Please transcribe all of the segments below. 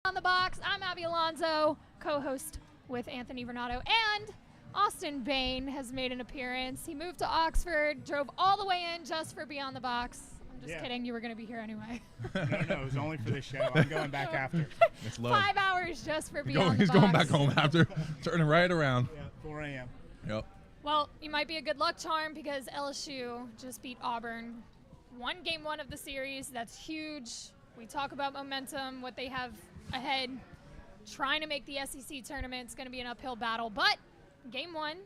On the Box. I'm Abby Alonzo, co-host with Anthony Renato, and Austin Bain has made an appearance. He moved to Oxford, drove all the way in just for Beyond the Box. I'm just kidding. You were going to be here anyway. No, it was only for this show. I'm going back after. It's love. 5 hours just for Beyond the He's Box. going back home after, turning right around. Yeah, 4 a.m. Yep. Well, you might be a good luck charm because LSU just beat Auburn. Won game 1 of the series. That's huge. We talk about momentum, what they have ahead. Trying to make the SEC tournament. It's going to be an uphill battle. But game 1,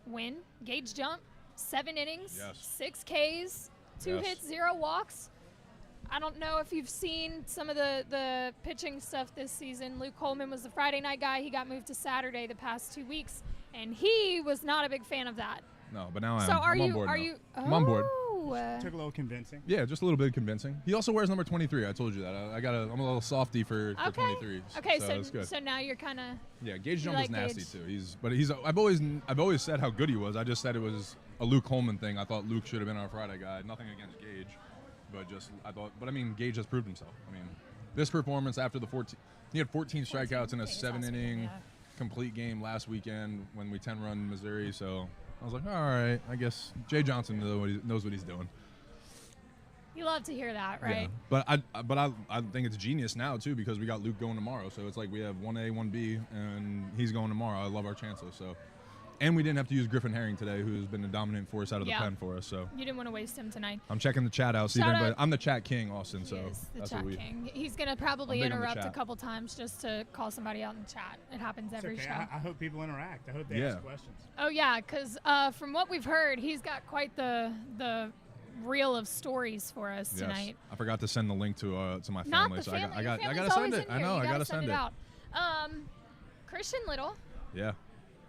win, gauge jump, 7 innings, 6 Ks, 2 hits, 0 walks. I don't know if you've seen some of the pitching stuff this season. Luke Coleman was the Friday night guy. He got moved to Saturday the past 2 weeks, and he was not a big fan of that. No, but now So I'm on board. I'm on board. Took a little convincing. Yeah, just a little bit convincing. He also wears number 23. I told you that. I'm a little softy for 23. Okay, so it's good. So now you're kind of. Yeah, Gage jump like is nasty Gage. too. I've always said how good he was. I just said it was a Luke Coleman thing. I thought Luke should have been our Friday guy. Nothing against Gage, but I mean Gage has proved himself. I mean, this performance after he had 14 strikeouts in a 7-inning complete game last weekend when we 10-run Missouri. So I was like, all right, I guess Jay Johnson knows what he's doing. You love to hear that, right? Yeah. But I think it's genius now too because we got Luke going tomorrow. So it's like we have 1A, 1B, and he's going tomorrow. I love our chances. So, and we didn't have to use Griffin Herring today, who's been a dominant force out of the pen for us. So you didn't want to waste him tonight. I'm checking the chat out. I'm the chat king, Austin. So that's what we. King. He's gonna probably interrupt a couple times just to call somebody out in the chat. It happens every show. I hope people interact. I hope they ask questions. Oh yeah, because from what we've heard, he's got quite the reel of stories for us tonight. I forgot to send the link to my family. Not the so family. I got to send it. I know. I got to send it out. Christian Little. Yeah.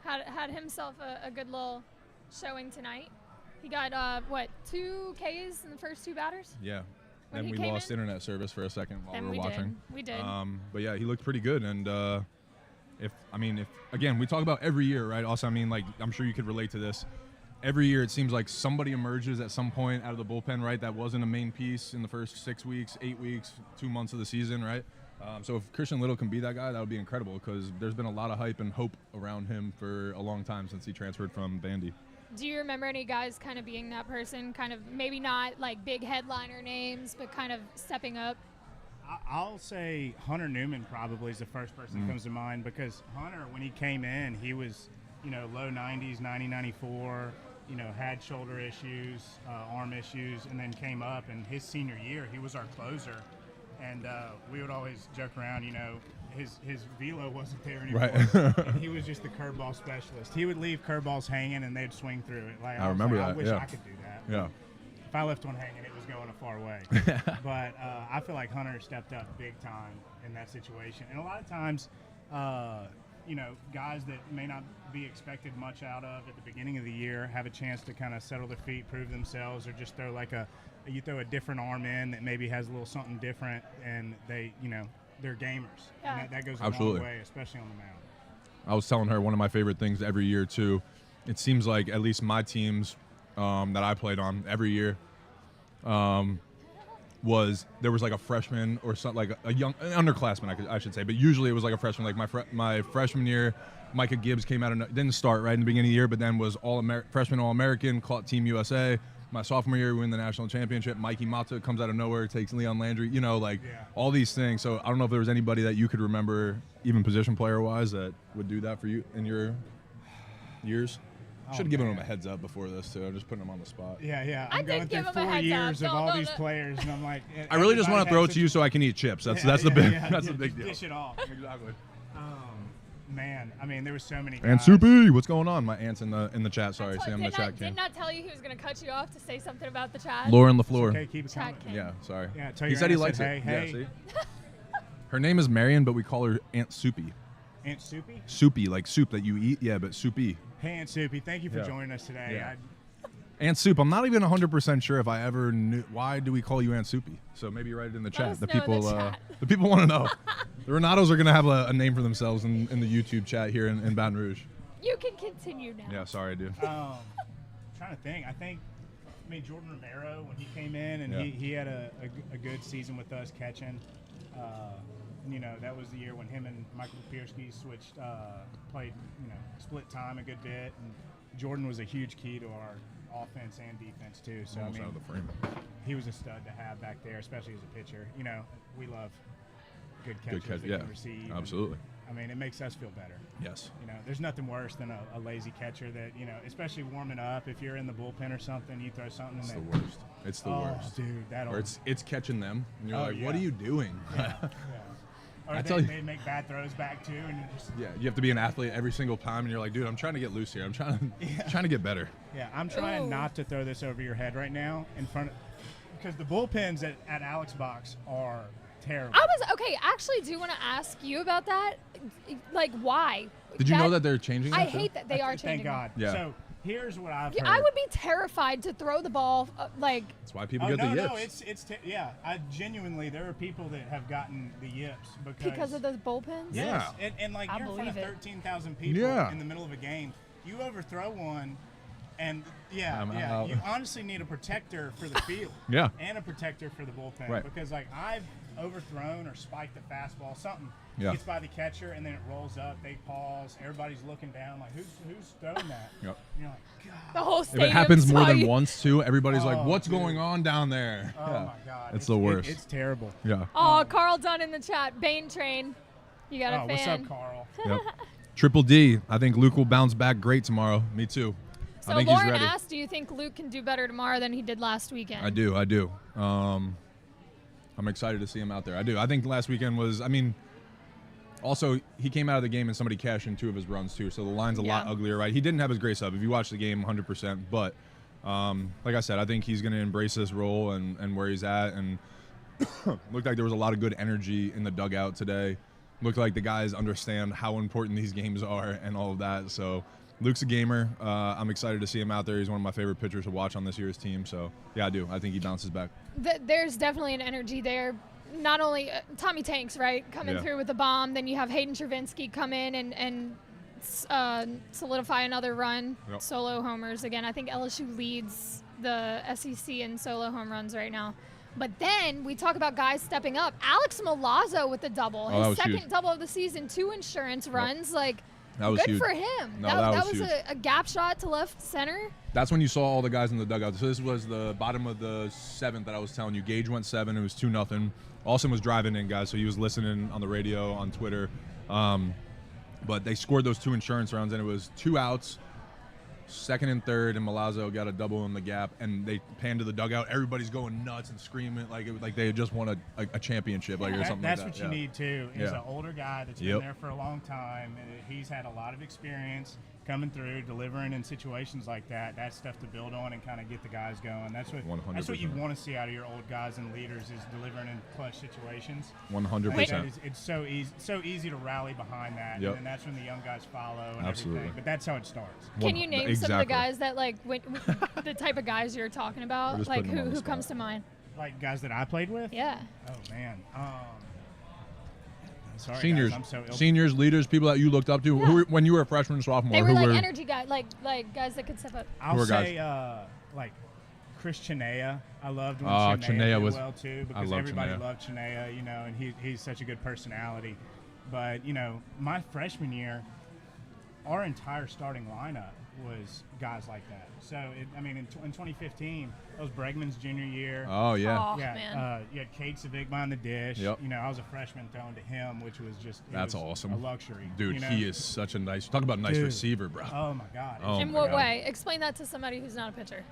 Had himself a good little showing tonight. He got 2 Ks in the first 2 batters. Yeah. Then we lost internet service for a second while we were watching. We did. But yeah, he looked pretty good. And if again, we talk about every year, right? Also, I mean, like I'm sure you could relate to this. Every year it seems like somebody emerges at some point out of the bullpen, right? That wasn't a main piece in the first 6 weeks, 8 weeks, 2 months of the season, right? So if Christian Little can be that guy, that would be incredible because there's been a lot of hype and hope around him for a long time since he transferred from Vandy. Do you remember any guys kind of being that person, kind of maybe not like big headliner names, but kind of stepping up? I'll say Hunter Newman probably is the first person that comes to mind because Hunter, when he came in, he was, low 90s, 90, 94, had shoulder issues, arm issues, and then came up. And his senior year, he was our closer. And we would always joke around, his velo wasn't there anymore. Right. And he was just the curveball specialist. He would leave curveballs hanging, and they'd swing through it. Like, I remember that. I wish I could do that. Yeah. If I left one hanging, it was going a far way. But I feel like Hunter stepped up big time in that situation. And a lot of times, guys that may not be expected much out of at the beginning of the year have a chance to kind of settle their feet, prove themselves, or just throw you throw a different arm in that maybe has a little something different, and they're gamers. Yeah. And that goes a long way, especially on the mound. I was telling her one of my favorite things every year too. It seems like at least my teams that I played on every year was there was like a freshman or something, like an underclassman, I should say, but usually it was like a freshman. Like my freshman year, Micah Gibbs came out didn't start right in the beginning of the year, but then was freshman All-American, caught Team USA. My sophomore year, we win the national championship. Mikey Mata comes out of nowhere, takes Leon Landry, all these things. So I don't know if there was anybody that you could remember, even position player-wise, that would do that for you in your years. Should have given him a heads up before this, too. I'm just putting him on the spot. Yeah. I'm going through 4 years of all these players, and I'm like... I really just want to throw it to you so I can eat chips. That's the big deal. Dish it off. Exactly. Man, I mean, there were so many guys. And Soupy, what's going on? My aunt's in the chat. Sorry, see, I'm the chat king. Did not tell you he was going to cut you off to say something about the chat? Lauren LaFleur. Okay, keep it coming. Yeah, sorry. Yeah, tell he said he likes it. Hey. Yeah, see? Her name is Marion, but we call her Aunt Soupy. Aunt Soupy? Soupy, like soup that you eat. Yeah, but Soupy. Hey, Aunt Soupy, thank you for joining us today. Yeah. Aunt Soup, I'm not even 100% sure if I ever knew. Why do we call you Aunt Soupy? So maybe write it in the chat. The people want to know. The Renatos are going to have a name for themselves in the YouTube chat here in Baton Rouge. You can continue now. Yeah, sorry, dude. Trying to think. Jordan Romero, when he came in, and he had a good season with us catching. that was the year when him and Michael Papierski switched, played, split time a good bit. And Jordan was a huge key to our offense and defense too. So Almost out of the frame. he was a stud to have back there, especially as a pitcher. We love good catchers Good catch, that yeah, can receive. absolutely. It makes us feel better. Yes. There's nothing worse than a lazy catcher that, especially warming up. If you're in the bullpen or something, you throw something. It's and the worst. It's the worst. Dude, that'll. Or it's catching them, and you're like, yeah. what are you doing? Yeah. Or I tell you- they make bad throws back too, and you're just. Yeah, you have to be an athlete every single time, and you're like, dude, I'm trying to get loose here. I'm trying to get better. Yeah, I'm trying Ooh. not to throw this over your head right now in front of, because the bullpens at Alex Box are terrible. I actually do want to ask you about that. Like, why? Did you know that they're changing that? I too? hate that they are Thank changing. God. Yeah. So here's what I've Yeah, heard. I would be terrified to throw the ball. That's why people Oh, get the yips. no, yeah. I genuinely, there are people that have gotten the yips because of those bullpens. Yeah. Yes, and like I you're in front of believe it. 13,000 people Yeah. in the middle of a game. You overthrow one, and I'm out. you honestly need a protector for the field. Yeah. And a protector for the bullpen. Right. Because like I've overthrown or spiked a fastball, something Yeah. gets by the catcher and then it rolls up. They pause. Everybody's looking down like who's throwing that? Yep. And you're like, God. The whole If stadium it happens more saw than you. once too, everybody's like, Oh, what's dude. going on down there? Oh Yeah. my God. It's the worst. It's terrible. Yeah. Oh, Carl Dunn in the chat. Bain train. You got a Oh, fan. what's up, Carl? Yep. Triple D. I think Luke will bounce back great tomorrow. Me too. So I think Lauren he's ready. asked, do you think Luke can do better tomorrow than he did last weekend? I do. I'm excited to see him out there. I do. I think last weekend was, also he came out of the game and somebody cashed in 2 of his runs too, so the line's a lot Yeah. uglier, right? He didn't have his grace up. If you watch the game, 100%. But like I said, I think he's going to embrace this role and where he's at. And looked like there was a lot of good energy in the dugout today. Looked like the guys understand how important these games are and all of that. So Luke's a gamer. I'm excited to see him out there. He's one of my favorite pitchers to watch on this year's team. So, yeah, I do. I think he bounces back. There's definitely an energy there. Not only Tommy Tanks, right, coming Yeah. through with a bomb. Then you have Hayden Travinsky come in and solidify another run. Yep. Solo homers again. I think LSU leads the SEC in solo home runs right now. But then we talk about guys stepping up. Alex Milazzo with the double. Oh, that His was second huge. double of the season, 2 insurance runs. Like, That was good huge. for him. No, that was was huge. a gap shot to left center. That's when you saw all the guys in the dugout. So this was the bottom of the 7th that I was telling you. Gage went 7. It was 2-0. Austin was driving in, guys, so he was listening on the radio, on Twitter. But they scored those 2 insurance runs, and it was 2 outs, 2nd and 3rd, and Milazzo got a double in the gap, and they panned to the dugout. Everybody's going nuts and screaming like they had just won a championship, or something That's like that. what you need too. Is Yeah. an older guy that's been Yep. there for a long time. He's had a lot of experience coming through, delivering in situations like that. That's stuff to build on and kind of get the guys going. That's what 100%. you want to see out of your old guys and leaders is delivering in clutch situations. 100%. It's so easy to rally behind that, Yep. and that's when the young guys follow and Absolutely. everything. But that's how it starts. Can you name some of the Exactly. guys that the type of guys you're talking We're about? just Like putting them on the who spot. comes to mind? Like guys that I played with. Yeah. Oh man. Sorry, Seniors, guys, I'm so ill. seniors, leaders, people that you looked up to. Yeah. When you were a freshman, sophomore, They were who like were energy guys, like guys that could step up. I'll Who are say like Chris Chinea. I loved when Oh, Chinea Chinea did was- well too I because love everybody Chinea. loved Chinea, and he's such a good personality. But my freshman year, our entire starting lineup was guys like that. So in 2015, that was Bregman's junior year. Oh yeah. Oh, yeah, man. you had Kate Savig behind the dish. Yep. I was a freshman throwing to him, which was just That's was awesome. a luxury. Dude, he is such a nice. Talk about a nice Dude. receiver, bro. Oh my God. Oh In my what God. way? Explain that to somebody who's not a pitcher.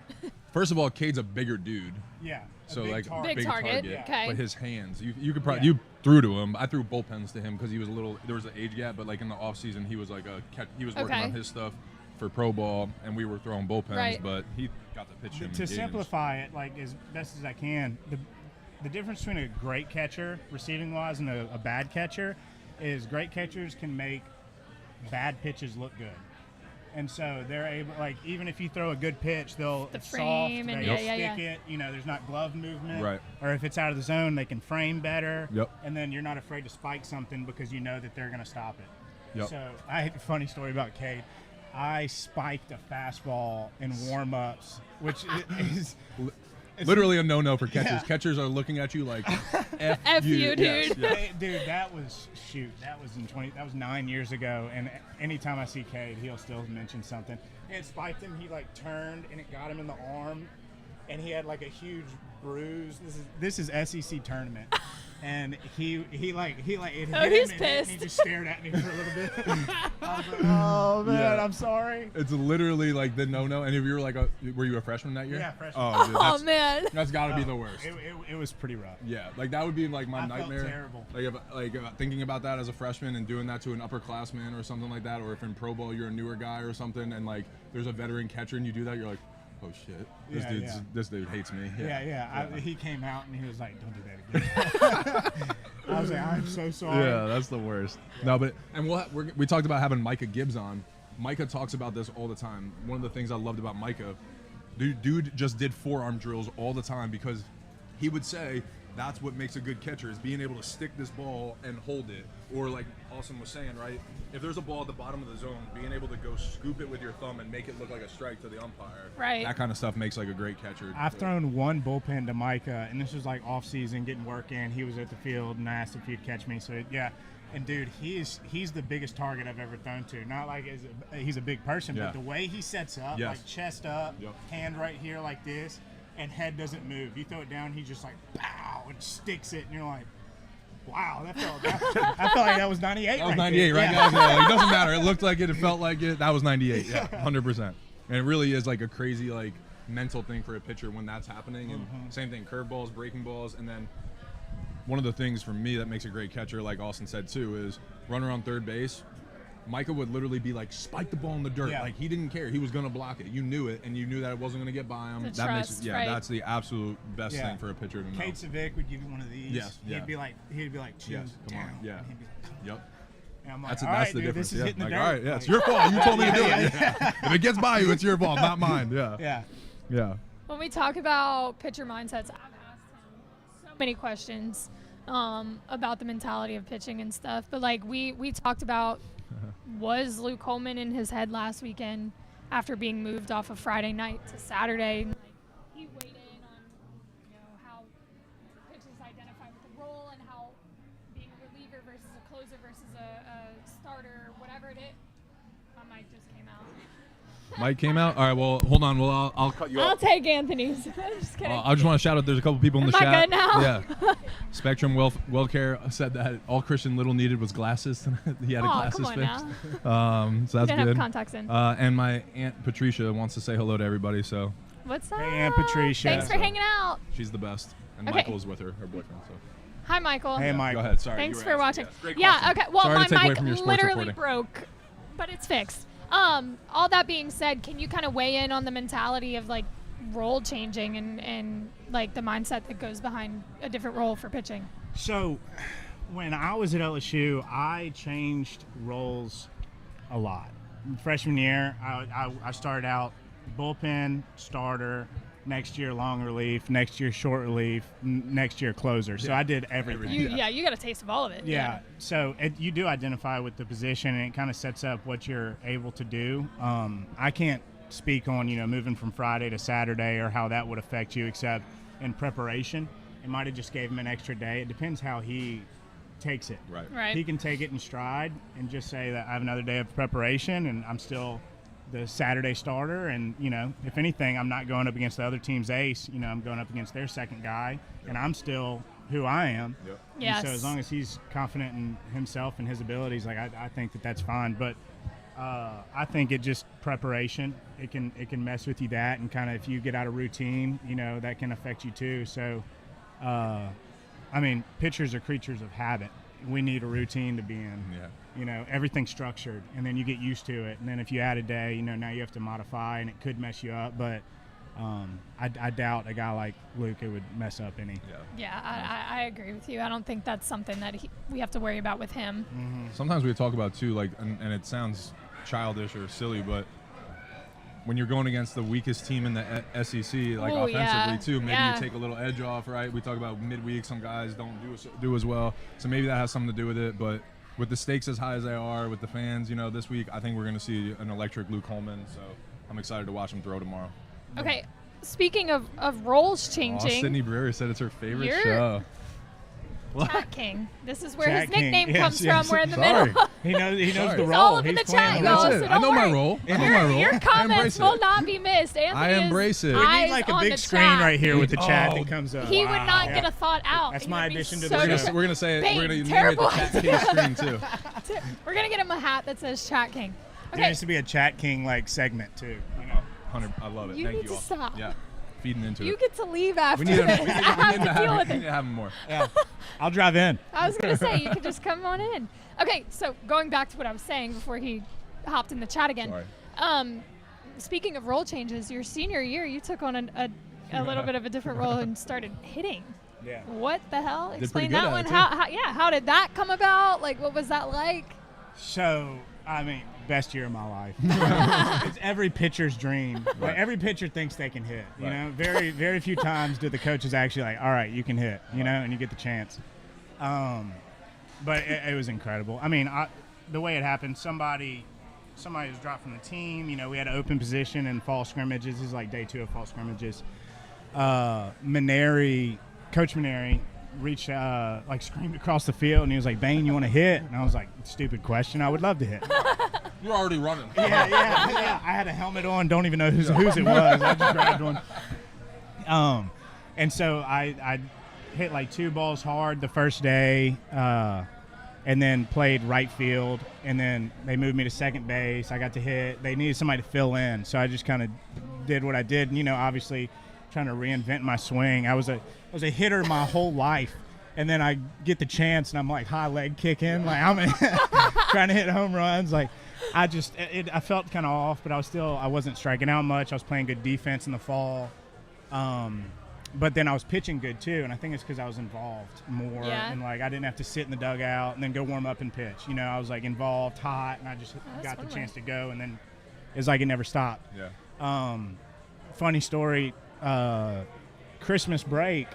First of all, Cade's a bigger dude, Yeah. a so big like target. Big target, Yeah. okay. But his hands, you could probably Yeah. you threw to him. I threw bullpens to him because he was a little. There was an age gap, but like in the off season, he was like he was working Okay. on his stuff for pro ball, and we were throwing bullpens. Right. But he got the pitch in To games. simplify it like as best as I can, the difference between a great catcher receiving wise and a bad catcher is great catchers can make bad pitches look good. And so they're able, like, even if you throw a good pitch, they'll The it's frame soft, and they yeah. stick it. There's not glove movement. Right. Or if it's out of the zone, they can frame better. Yep. And then you're not afraid to spike something because you know that they're going to stop it. Yep. So I had a funny story about Cade. I spiked a fastball in warm-ups, which is literally a no-no for catchers. Yeah. Catchers are looking at you like, F you, dude. Yes, yes. Hey, dude, that was 9 years ago, and anytime I see Cade, he'll still mention something. It spiked him. He like turned, and it got him in the arm, and he had like a huge bruise. This is SEC tournament. And he it hit him, he's and pissed. he just stared at me for a little bit. I was like, oh man, Yeah. I'm sorry. It's literally like the no-no. And if you were like, were you a freshman that year? Yeah, freshman. Oh, dude, man. that's got to be the worst. It was pretty rough. Yeah, like that would be like my I nightmare. felt terrible. Like thinking about that as a freshman and doing that to an upperclassman or something like that, or if in pro ball you're a newer guy or something, and like there's a veteran catcher and you do that, you're like, oh shit, this dude hates me. Yeah. He came out and he was like, don't do that again. I was like, I'm so sorry. Yeah, that's the worst. Yeah. No, but we talked about having Micah Gibbs on. Micah talks about this all the time. One of the things I loved about Micah, dude just did forearm drills all the time because he would say that's what makes a good catcher is being able to stick this ball and hold it. Or like Austin was saying, right? If there's a ball at the bottom of the zone, being able to go scoop it with your thumb and make it look like a strike to the umpire. Right. That kind of stuff makes like a great catcher. I've thrown one bullpen to Micah, and this was like off season, getting work in. He was at the field, and I asked if he'd catch me. So yeah, and dude, he's the biggest target I've ever thrown to. Not like he's a big person, but the way he sets up, like chest up, hand right here like this, and head doesn't move. You throw it down, he just like pow and sticks it, and you're like, wow, I felt like that was 98. That was 98, right, guys? Yeah, it doesn't matter. It looked like it. It felt like it. That was 98. Yeah, 100%. And it really is like a crazy like mental thing for a pitcher when that's happening. And same thing, curveballs, breaking balls, and then one of the things for me that makes a great catcher, like Austin said too, is runner on third base. Micah would literally be like, spike the ball in the dirt. Yeah. Like he didn't care. He was gonna block it. You knew it, and you knew that it wasn't gonna get by him. That's the absolute best thing for a pitcher to know. Cade Savick would give you one of these. Yes. He'd be like, chin down. Yeah. And he'd be like, yep. And I'm like, That's the difference. This is hitting the dirt. All right, yeah, it's your fault. You told me to do it. If it gets by you, it's your fault, not mine. Yeah. When we talk about pitcher mindsets, I've asked him so many questions about the mentality of pitching and stuff. But like we talked about, was Luke Coleman in his head last weekend after being moved off of Friday night to Saturday? Like, he weighed in on how pitchers identify with the role and how being a reliever versus a closer versus a starter, whatever it is. My mic just came out. Mike came out? All right, well, hold on. Well, I'll cut you off. I'll take Anthony's. Just kidding. I just want to shout out, there's a couple people in the Am chat. I good now? Yeah. Spectrum Wellcare said that all Christian Little needed was glasses. He had a glasses come on fix. Now. So that's Didn't good. have contacts in. And my Aunt Patricia wants to say hello to everybody, so. What's up? Hey, Aunt Patricia. Thanks for hanging out. She's the best. And Okay. Michael's with her boyfriend, so. Hi, Michael. Hey, Michael. Go ahead, sorry. Thanks you were for asking. watching. Great Yeah, question. okay. Well, Sorry to take my away mic from your sports literally reporting. broke, but it's fixed. All that being said, can you kind of weigh in on the mentality of like role changing and like the mindset that goes behind a different role for pitching? So, when I was at LSU, I changed roles a lot. Freshman year, I started out bullpen, starter, next year long relief, next year short relief, next year closer. So I did everything. You got a taste of all of it. Yeah. So you do identify with the position, and it kind of sets up what you're able to do. I can't speak on moving from Friday to Saturday or how that would affect you, except in preparation. It might have just gave him an extra day. It depends how he takes it. Right. He can take it in stride and just say that I have another day of preparation, and I'm still the Saturday starter, and if anything, I'm not going up against the other team's ace. I'm going up against their second guy, and I'm still who I am. Yep. Yes. So as long as he's confident in himself and his abilities, like I think that's fine. But I think it just preparation. It can mess with you that, and kind of if you get out of routine, that can affect you too. So, pitchers are creatures of habit. We need a routine to be in. Yeah. Everything's structured, and then you get used to it. And then if you add a day, now you have to modify, and it could mess you up. But I doubt a guy like Luke, it would mess up any. Yeah, I agree with you. I don't think that's something that we have to worry about with him. Mm-hmm. Sometimes we talk about too, like, and it sounds childish or silly, but when you're going against the weakest team in the SEC, like offensively too, maybe you take a little edge off, right? We talk about midweek, some guys don't do as well, so maybe that has something to do with it. But with the stakes as high as they are, with the fans, this week, I think we're going to see an electric Luke Coleman. So I'm excited to watch him throw tomorrow. Okay, speaking of roles changing. Sydney Brewer said it's her favorite You're- show. Chat King. This is where Chat his King. nickname Yes, comes yes. from. We're in the Sorry. middle. He knows Sorry. the He's role. all up in He's the playing chat, the y'all, role. That's so it. don't I know my worry. role. I know Your, my role. your I comments embrace will it. not be missed. Anthony I embrace is it. We We need eyes like a on big the screen chat. right here with the chat Oh. that comes up. He would not Wow. get a thought out. That's He my would be addition to so the We're show. gonna, we're gonna say it. Bain, We're gonna name it terrible the Chat King screen too. We're gonna get him a hat that says Chat King. There Okay, needs to be a Chat King like segment too. You know. 100. I love it. You Thank need you to all. stop. Yeah, feeding into you it. get to leave after We need, this. him, we I need, have we need to to deal have with him. We it. need to have him more. Yeah. I'll drive in. I was gonna say you could just come on in. Okay, so going back to what I was saying before he hopped in the chat again. Sorry. Speaking of role changes, your senior year you took on a little bit of a different role and started hitting. Yeah. What the hell? pretty Explain good that at one. it, too. How did that come about? Like, what was that like? So, I mean, best year of my life. It's every pitcher's dream. Like, Right. every pitcher thinks they can hit. You Right. know, very few times do the coaches actually like, all right, you can hit. You know, and you get the chance. But it was incredible. I mean, the way it happened, somebody was dropped from the team. You know, we had an open position in fall scrimmages. This is like day 2 of fall scrimmages. Coach Maneri reached, like screamed across the field, and he was like, "Bain, you want to hit?" And I was like, "Stupid question. I would love to hit." You're already running. Yeah. I had a helmet on. Don't even know whose it was. I just grabbed one. And so I hit like 2 balls hard the first day, and then played right field. And then they moved me to second base. I got to hit. They needed somebody to fill in, so I just kind of did what I did. And, you know, obviously trying to reinvent my swing. I was a hitter my whole life. And then I get the chance, and I'm like high leg kicking, like I'm trying to hit home runs. Like I felt kind of off, but I wasn't striking out much. I was playing good defense in the fall, but then I was pitching good too. And I think it's because I was involved more, and like I didn't have to sit in the dugout and then go warm up and pitch. You know, I was like involved, hot, and I just got the chance to go. And then it's like it never stopped. Yeah. Funny story, Christmas break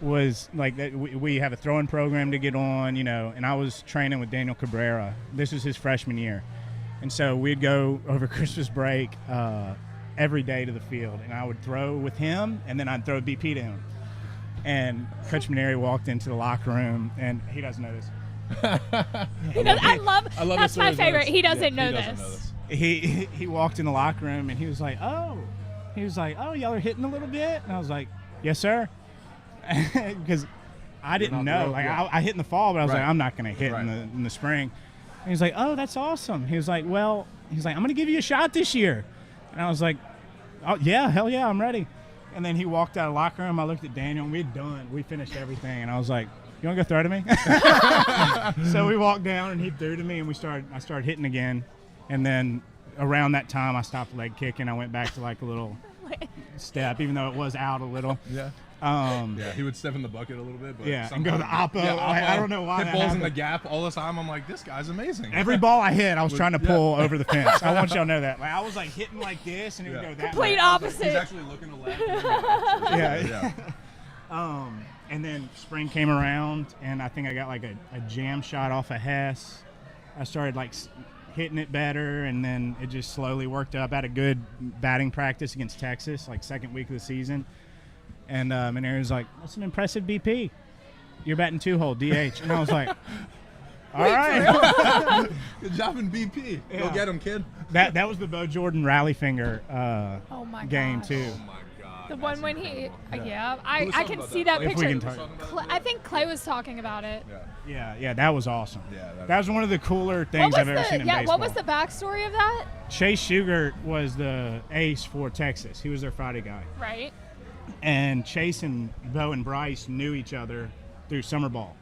was like that. We have a throwing program to get on, you know, and I was training with Daniel Cabrera. This was his freshman year, and so we'd go over Christmas break every day to the field, and I would throw with him, and then I'd throw BP to him. And Coach Maneri walked into the locker room, and he doesn't know this. I love that's my favorite. He doesn't know this. He walked in the locker room, and he was like, oh, y'all are hitting a little bit? And I was like, yes, sir. Because I didn't know. Like I hit in the fall, but I was like, I'm not going to hit in the spring. And he's like, oh, that's awesome. He was like, I'm going to give you a shot this year. And I was like, oh, yeah, hell yeah, I'm ready. And then he walked out of the locker room. I looked at Daniel, and we finished everything. And I was like, you want to go throw to me? So we walked down, and he threw to me, and I started hitting again. And then around that time, I stopped leg kicking. I went back to like a little step, even though it was out a little. Yeah. He would step in the bucket a little bit, but and go to Oppo. I don't know why. Hit that balls in the happened. gap all the time. I'm like, this guy's amazing. Every ball I hit, I was trying to pull over the fence. I want y'all to know that. Like I was like hitting like this, and it would go that Complete way. opposite. He's actually looking to left. Yeah. And then spring came around, and I think I got like a jam shot off of Hess. I started like hitting it better, and then it just slowly worked up. I had a good batting practice against Texas, like second week of the season. And Maneri's like, that's an impressive BP. You're batting 2-hole, DH. And I was like, all right. Good job in BP. Yeah. Go get him, kid. That was the Bo Jordan rally finger Oh my game, gosh. too. Oh my God. The one when he, I talking can about see that? that If we picture. can talk. I think Clay was talking about it. Yeah, that was awesome. Yeah, that was one of the cooler things I've ever seen in baseball. What was the backstory of that? Chase Shugart was the ace for Texas. He was their Friday guy. Right. And Chase and Bo and Bryce knew each other through summer ball.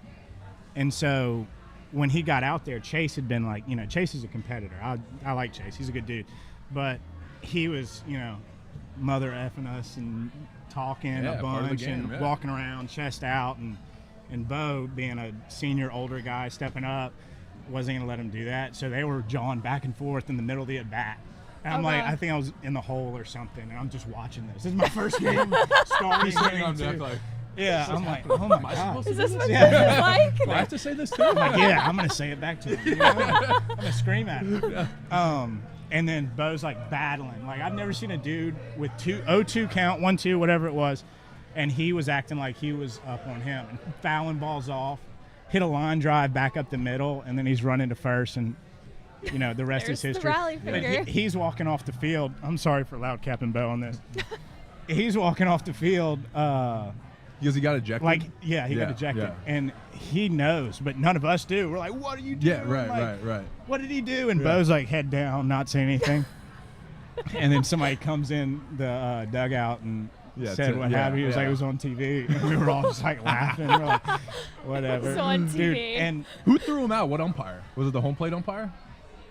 And so when he got out there, Chase had been like, you know, Chase is a competitor. I like Chase. He's a good dude. But he was, you know, mother effing us and talking a bunch and walking around chest out. And Bo, being a senior, older guy stepping up, wasn't going to let him do that. So they were jawing back and forth in the middle of the at-bat. And I'm like, I think I was in the hole or something, and I'm just watching this. This is my first game starting. on deck like, yeah, I'm like, oh my God. Is this what this is like? do I have to say this too? I'm like, yeah, I'm going to say it back to him. You know? I'm going to scream at him. And then Bo's like battling. Like I've never seen a dude with 0-2 count, 1-2, whatever it was, and he was acting like he was up on him and fouling balls off, hit a line drive back up the middle, and then he's running to first, and the rest is history. The rally figure. He's walking off the field. I'm sorry for loud capping Bo on this. He's walking off the field. Because he got ejected? He got ejected. Yeah. And he knows, but none of us do. We're like, what are you doing? Yeah, right. What did he do? And Bo's like, head down, not saying anything. And then somebody comes in the dugout and said what happened. He was like, it was on TV. And we were all just like laughing. We're like, whatever. It's on TV. Dude, and who threw him out? What umpire? Was it the home plate umpire?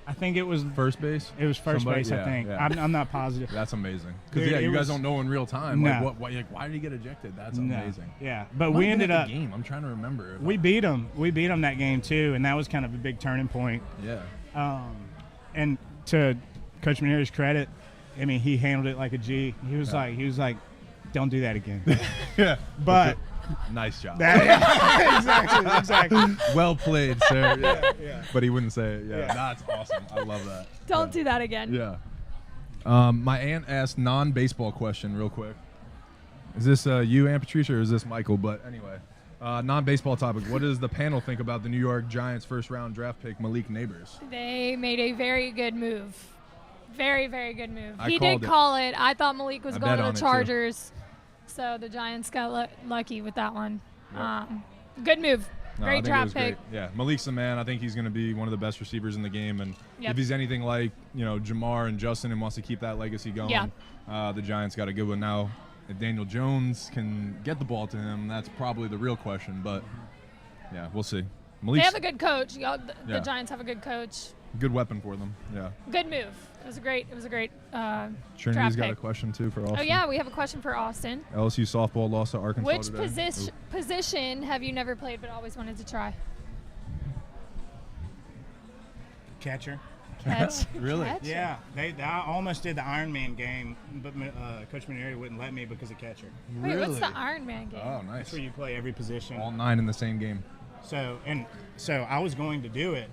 I think it was first base. It was first base, I think. Yeah. I'm not positive. That's amazing. Because you guys don't know in real time. No. Like, why did he get ejected? That's amazing. Yeah, but we ended up. Game. I'm trying to remember. We beat him. We beat him that game too, and that was kind of a big turning point. Yeah. And to Coach Maneri's credit, I mean, he handled it like a G. He was like, don't do that again. Yeah. But. Nice job. Exactly. Well played, sir. Yeah. But he wouldn't say it. Yeah. That's awesome. I love that. Don't do that again. Yeah. My aunt asked non-baseball question real quick. Is this you, Aunt Patricia, or is this Michael? But anyway, non-baseball topic. What does the panel think about the New York Giants first-round draft pick, Malik Neighbors? They made a very good move. Very, very good move. He did call it. I thought Malik was going to the Chargers. Too. So the Giants got lucky with that one. Yep. Good move. Great draft pick. Great. Yeah, Malik's the man. I think he's going to be one of the best receivers in the game. And if he's anything like Jamar and Justin and wants to keep that legacy going, the Giants got a good one. Now, if Daniel Jones can get the ball to him, that's probably the real question. But, yeah, we'll see. They have a good coach. The Giants have a good coach. Good weapon for them. Yeah. Good move. It was a great Trinity's got pick. a question too for Austin. Oh yeah, we have a question for Austin. LSU softball lost to Arkansas Which today. position have you never played but always wanted to try? Catcher. Catch. Really? Catch? Yeah. I almost did the Iron Man game, but Coach Maneri wouldn't let me because of catcher. Wait, what's the Iron Man game? Oh, nice. That's where you play every position. All 9 in the same game. So I was going to do it,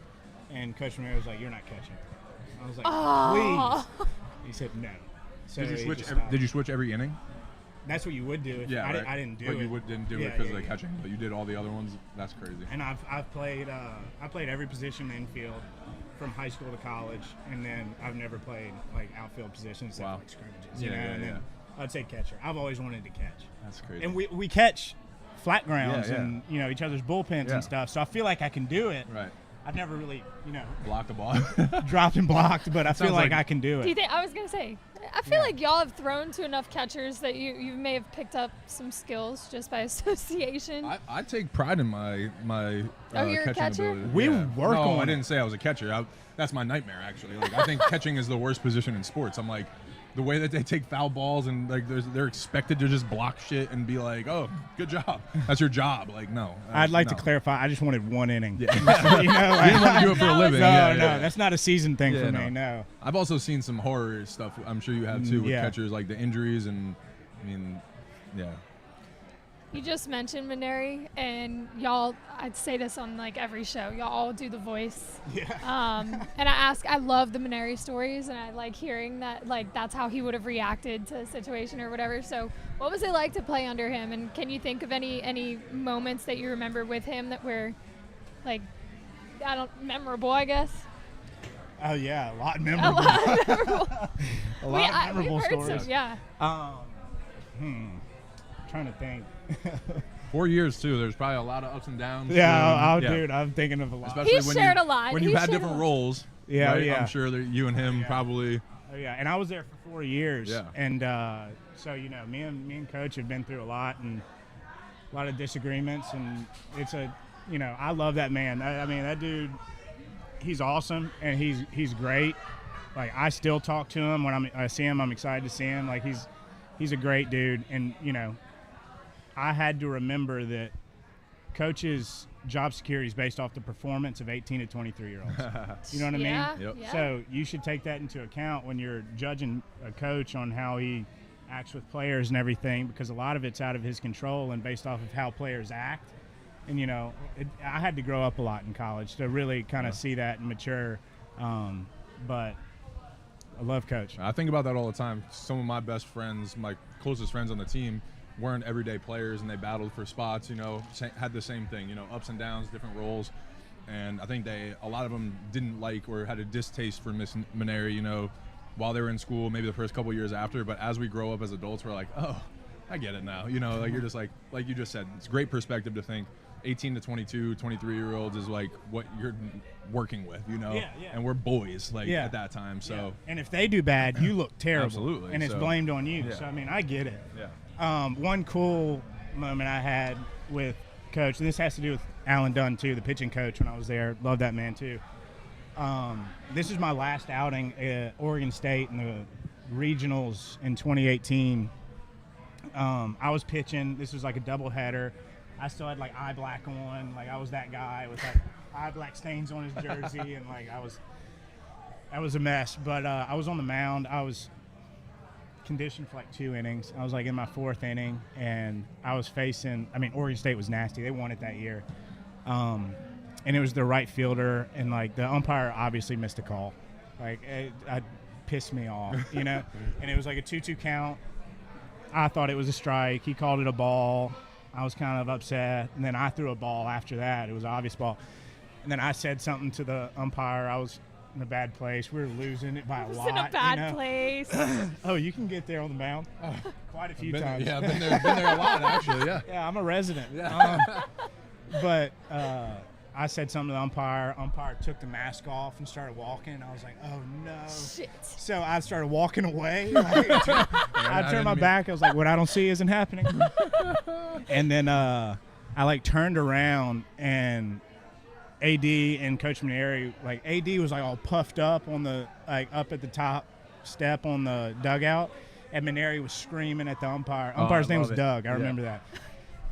and Coach Maneri was like, "You're not catching." I was like, "Please." He said no. So did you switch every inning? That's what you would do. I didn't do it. But you didn't do it because of the catching. But you did all the other ones. That's crazy. And I've played every position infield from high school to college, and then I've never played like outfield positions like scrimmages. And then I'd say catcher. I've always wanted to catch. That's crazy. And we catch flat grounds and each other's bullpens and stuff. So I feel like I can do it. Right. I've never really, blocked the ball. dropped and blocked, but I feel like I can do it. Do you think, I was going to say, I feel like y'all have thrown to enough catchers that you may have picked up some skills just by association. I take pride in my you're catching a catcher? ability. We work on No, I didn't say I was a catcher. That's my nightmare, actually. Like, I think catching is the worst position in sports. I'm like, the way that they take foul balls and like they're expected to just block shit and be like, oh, good job. That's your job. Like, no. I'd like to clarify. I just wanted one inning. Yeah. You didn't want to do it for a living. No, that's not a season thing for me. No. I've also seen some horror stuff. I'm sure you have too with catchers, like the injuries and, You just mentioned Maneri, and y'all, I'd say this on like every show, y'all all do the voice. Yeah. And I love the Maneri stories, and I like hearing that, like, that's how he would have reacted to a situation or whatever. So what was it like to play under him? And can you think of any moments that you remember with him that were, like, memorable, I guess? Oh, yeah, a lot memorable. A lot of memorable stories. Trying to think. 4 years too. There's probably a lot of ups and downs. Dude, I'm thinking of a lot. Especially he shared a lot. When you had different roles. Yeah, right? yeah. I'm sure that you and him probably. Oh yeah, and I was there for 4 years. Yeah. And so me and Coach have been through a lot and a lot of disagreements, and it's I love that man. I mean, that dude, he's awesome and he's great. Like, I still talk to him when I see him. I'm excited to see him. Like, he's a great dude, and I had to remember that Coach's job security is based off the performance of 18 to 23-year-olds. You know what I mean? Yep. Yeah. So you should take that into account when you're judging a coach on how he acts with players and everything, because a lot of it's out of his control and based off of how players act. And, I had to grow up a lot in college to really kind of see that and mature. But I love Coach. I think about that all the time. Some of my best friends, my closest friends on the team, weren't everyday players, and they battled for spots. Had the same thing. Ups and downs, different roles, and I think a lot of them didn't like or had a distaste for Miss Maneri. While they were in school, maybe the first couple years after. But as we grow up as adults, we're like, oh, I get it now. Like you're just like you just said, it's great perspective to think 18 to 22, 23-year-olds is like what you're working with, Yeah. And we're boys at that time. So, yeah. And if they do bad, you look terrible. Absolutely. And it's blamed on you. Yeah. So, I mean, I get it. Yeah. One cool moment I had with Coach, this has to do with Alan Dunn, too, the pitching coach when I was there. Love that man, too. This is my last outing at Oregon State in the regionals in 2018. I was pitching. This was like a doubleheader. I still had like eye black on. Like I was that guy with like eye black stains on his jersey, and like that was a mess. But I was on the mound. I was conditioned for like 2 innings. I was like in my 4th inning, and I was facing. I mean, Oregon State was nasty. They won it that year. And it was the right fielder, and like the umpire obviously missed a call. Like it pissed me off, And it was like a 2-2 count. I thought it was a strike. He called it a ball. I was kind of upset, and then I threw a ball after that. It was an obvious ball. And then I said something to the umpire. I was in a bad place. We were losing it by a lot. In a bad place. Oh, you can get there on the mound? Quite a few times. Yeah, I've been there a lot, actually, yeah. Yeah, I'm a resident. Yeah. But I said something to the umpire. Umpire took the mask off and started walking. I was like, oh, no. Shit. So I started walking away. I turned my back. I was like, what I don't see isn't happening. And then I, turned around, and AD and Coach Maneri, AD was, all puffed up on the, up at the top step on the dugout. And Maneri was screaming at the umpire. Umpire's name was Doug. I remember that.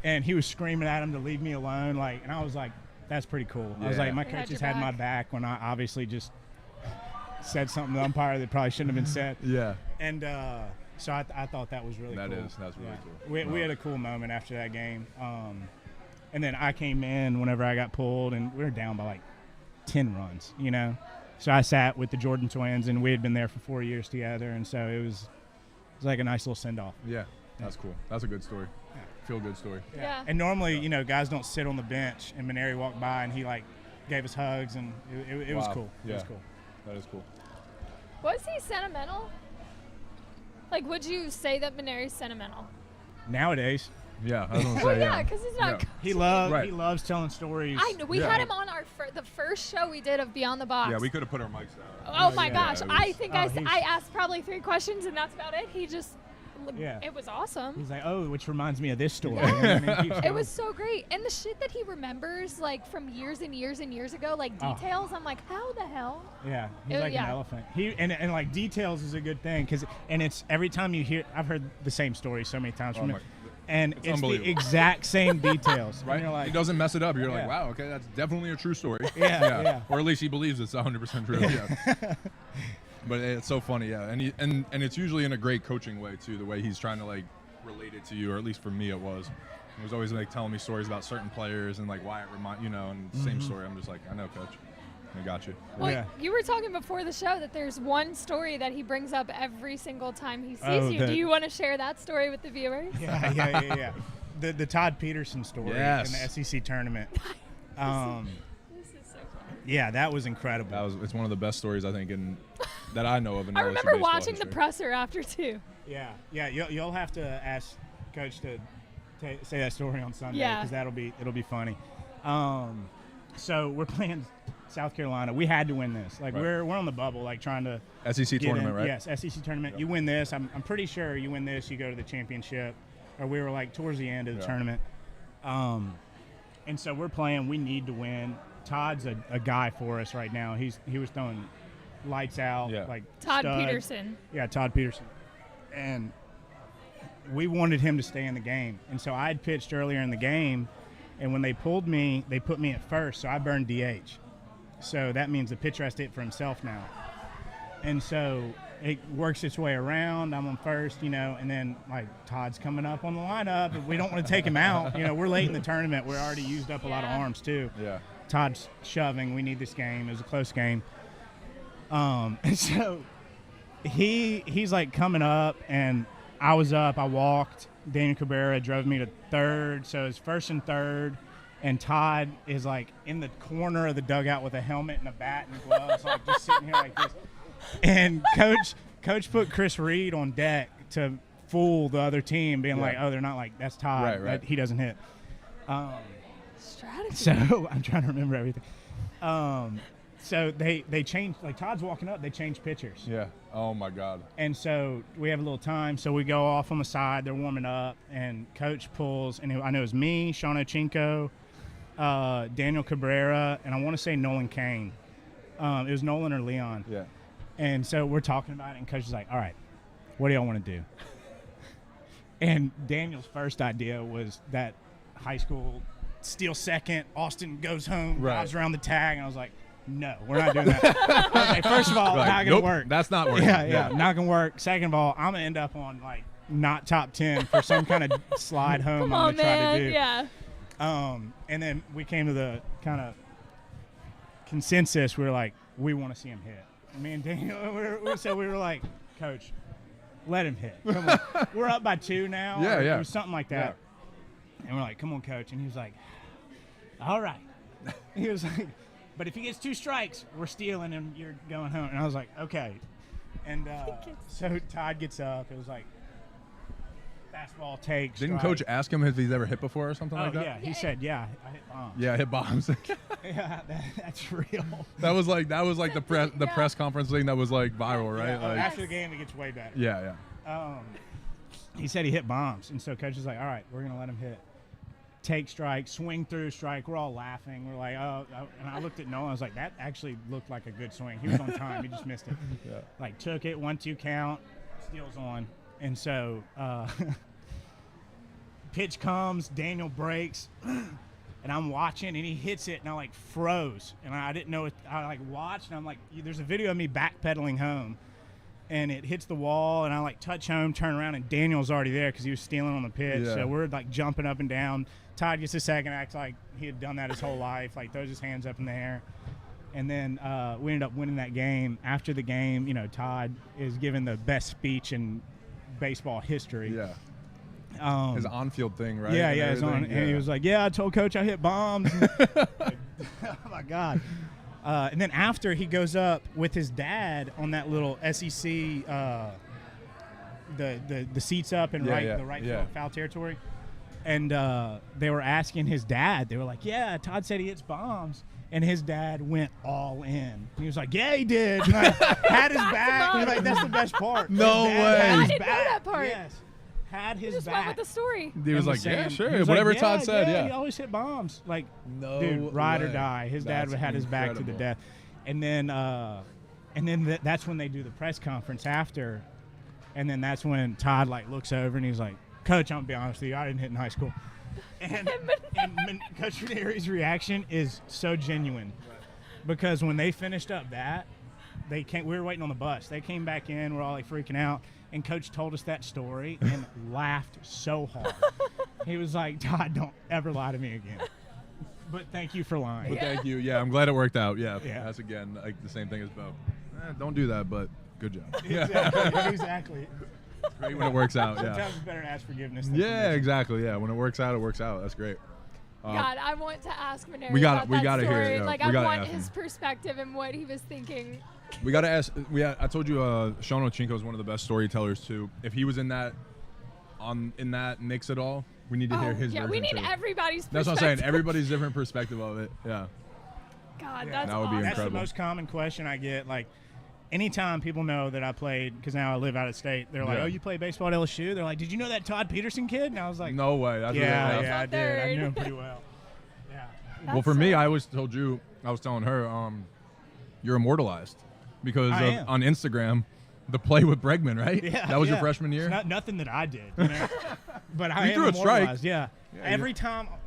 And he was screaming at him to leave me alone. And I was like, that's pretty cool. I was like, my coaches had my back when I obviously just said something to the umpire that probably shouldn't have been said. Yeah. And so I thought that was really cool. That's really cool. We had a cool moment after that game. And then I came in whenever I got pulled, and we were down by 10 runs, So I sat with the Jordan twins, and we had been there for 4 years together, and so it was like a nice little send-off. Yeah, that's cool. That's a good story. Yeah. Feel good story. Yeah. And normally, guys don't sit on the bench, and Maneri walked by, and he gave us hugs, and it was cool. Yeah. It was cool. That is cool. Was he sentimental? Would you say that Maneri's sentimental? Nowadays, yeah, I was gonna say, Well, yeah, because he's not. Yeah. he loves telling stories. I know. We had him on the first show we did of Beyond the Box. Yeah, we could have put our mics down. Oh my gosh! Yeah, I think I he's- asked probably 3 questions, and that's about it. He just. Yeah. It was awesome. He's like, oh, which reminds me of this story. Yeah. And then he keeps It going. was so great. And the shit that he remembers, from years and years and years ago, details, I'm like, how the hell? Yeah, he's It- like yeah. an elephant. And details is a good thing, and it's every time you hear. I've heard the same story so many times from him, and it's the unbelievable. exact same details. Right? And you're like, he doesn't mess it up. You're Yeah. like, wow, okay, that's definitely a true story. Yeah. Or at least he believes it's 100% true. Yeah. But it's so funny, yeah. And it's usually in a great coaching way too, the way he's trying to relate it to you, or at least for me it was. He was always telling me stories about certain players and why it and same story. I'm just like, I know, coach. I got you. Well, Yeah. you were talking before the show that there's one story that he brings up every single time he sees Oh, you. Do you want to share that story with the viewers? yeah. The Todd Peterson story Yes. in the SEC tournament. This is so fun. Yeah, that was incredible. It's one of the best stories I think that I know of in I LSU remember baseball watching the history. presser after too. Yeah. You'll have to ask Coach to say that story on Sunday, Yeah. because it'll be funny. So we're playing South Carolina. We had to win this. We're on the bubble, trying to SEC get tournament, in. right? Yes, SEC tournament. Yep. You win this. I'm pretty sure you win this, you go to the championship. Or we were towards the end of the tournament. And so we're playing. We need to win. Todd's a guy for us right now. He was throwing lights out. Yeah. Todd stud. Peterson. Yeah, Todd Peterson. And we wanted him to stay in the game. And so I had pitched earlier in the game, and when they pulled me, they put me at first, so I burned DH. So that means the pitcher has to hit for himself now. And so it works its way around. I'm on first, and then Todd's coming up on the lineup, and we don't want to take him out. We're late in the tournament. We're already used up a lot of Yeah. arms too. Yeah. Todd's shoving. We need this game. It was a close game. And so he's like coming up, and I was up. I walked. Daniel Cabrera drove me to third, so it's first and third, and Todd is like in the corner of the dugout with a helmet and a bat and gloves, like just sitting here like this. And coach put Chris Reed on deck to fool the other team, being like, "Oh, they're not like that's Todd. Right. He doesn't hit." Strategy. So I'm trying to remember everything. So they changed, like Todd's walking up, they changed pitchers. Yeah. Oh my God. And so we have a little time, so we go off on the side, they're warming up, and coach pulls, and I know it was me, Sean Ochinko, Daniel Cabrera, and I want to say Nolan Kane. It was Nolan or Leon. Yeah. And so we're talking about it, and coach is like, all right, what do y'all want to do? And Daniel's first idea was that high school steal second, Austin goes home, drives around the tag, and I was like, no, we're not doing that. I was like, first of all, not going to work. That's not working. Yeah, not going to work. Second of all, I'm going to end up on, like, not top 10 for some kind of slide home I'm going to try to do. Yeah. And then we came to the kind of consensus. We were like, we want to see him hit. And me and Daniel, we were like, Coach, let him hit. Come on. We're up by 2 now. Yeah. It was something like that. Yeah. And we're like, come on, Coach. And he was like, all right. He was like, but if he gets 2 strikes, we're stealing and you're going home. And I was like, okay. And so Todd gets up. It was like fastball take. Didn't strike. Coach ask him if he's ever hit before or something like that? Yeah. He said, yeah, I hit bombs. Yeah, I hit bombs. Yeah, that's real. that was like the press conference thing that was like viral, right? Yeah, Like, after the game, it gets way better. yeah. He said he hit bombs. And so Coach was like, all right, we're going to let him hit. Take strike, swing through strike. We're all laughing. We're like, oh. And I looked at Nolan. I was like, that actually looked like a good swing. He was on time. He just missed it. Yeah. Like, took it, 1-2 count, steals on. And so pitch comes, Daniel breaks, and I'm watching, and he hits it, and I, like, froze. And I didn't know it. I, like, watched, and I'm like, there's a video of me backpedaling home. And it hits the wall, and I, like, touch home, turn around, and Daniel's already there because he was stealing on the pitch. Yeah. So we're, like, jumping up and down. Todd gets a second, acts like he had done that his whole life, like, throws his hands up in the air. And then we ended up winning that game. After the game, Todd is given the best speech in baseball history. Yeah. His on-field thing, right? Yeah, his on. Yeah. And he was like, yeah, I told Coach I hit bombs. Oh, my God. And then after, he goes up with his dad on that little SEC, the seats up and the right field foul territory. And they were asking his dad. They were like, yeah, Todd said he hits bombs. And his dad went all in. He was like, yeah, he did. And I had his back. He was like, that's the best part. No way. I didn't know that part. Yes. Had his Just back. went with the story. He was And like, saying- yeah, sure. he was Whatever like, Todd said, yeah. He always hit bombs. Like, No dude, ride or way. die. His dad That's had his back to the incredible. death. And then that's when they do the press conference after. And then that's when Todd, like, looks over and he's like, Coach, I'm going to be honest with you, I didn't hit in high school. And Coach Ranieri's reaction is so genuine. Because when they finished up that, we were waiting on the bus. They came back in, we're all like freaking out, and Coach told us that story and laughed so hard. He was like, Todd, don't ever lie to me again. But thank you for lying. But thank you. Yeah, I'm glad it worked out. Yeah. Yeah. That's, again, like the same thing as Bo. Don't do that, but good job. Exactly. It's great when it works out, yeah. Sometimes it's better to ask forgiveness than Yeah, permission. exactly. Yeah, when it works out, it works out. That's great. God, I want to ask Maneri we about that gotta hear story. it, yeah. Like, We I gotta want ask his him. perspective and what he was thinking. We got to ask. I told you, Sean Ochinko is one of the best storytellers too. If he was in that mix at all, we need to hear his version. We need too. everybody's perspective. That's what I'm saying. Everybody's different perspective of it. Yeah. God, Yeah. that's That would be awesome. That's the incredible. most common question I get. Like, anytime people know that I played, because now I live out of state, they're like, Yeah. oh, you play baseball at LSU? They're like, did you know that Todd Peterson kid? And I was like, No way. That's yeah, really I That's did. I third. knew him pretty well. Yeah. Well, for me, I always told you. I was telling her, you're immortalized because I am. on Instagram, the play with Bregman, right? Yeah, That was your yeah. freshman year. It's nothing that I did, but I You am threw a strike. immortalized, Yeah. Yeah,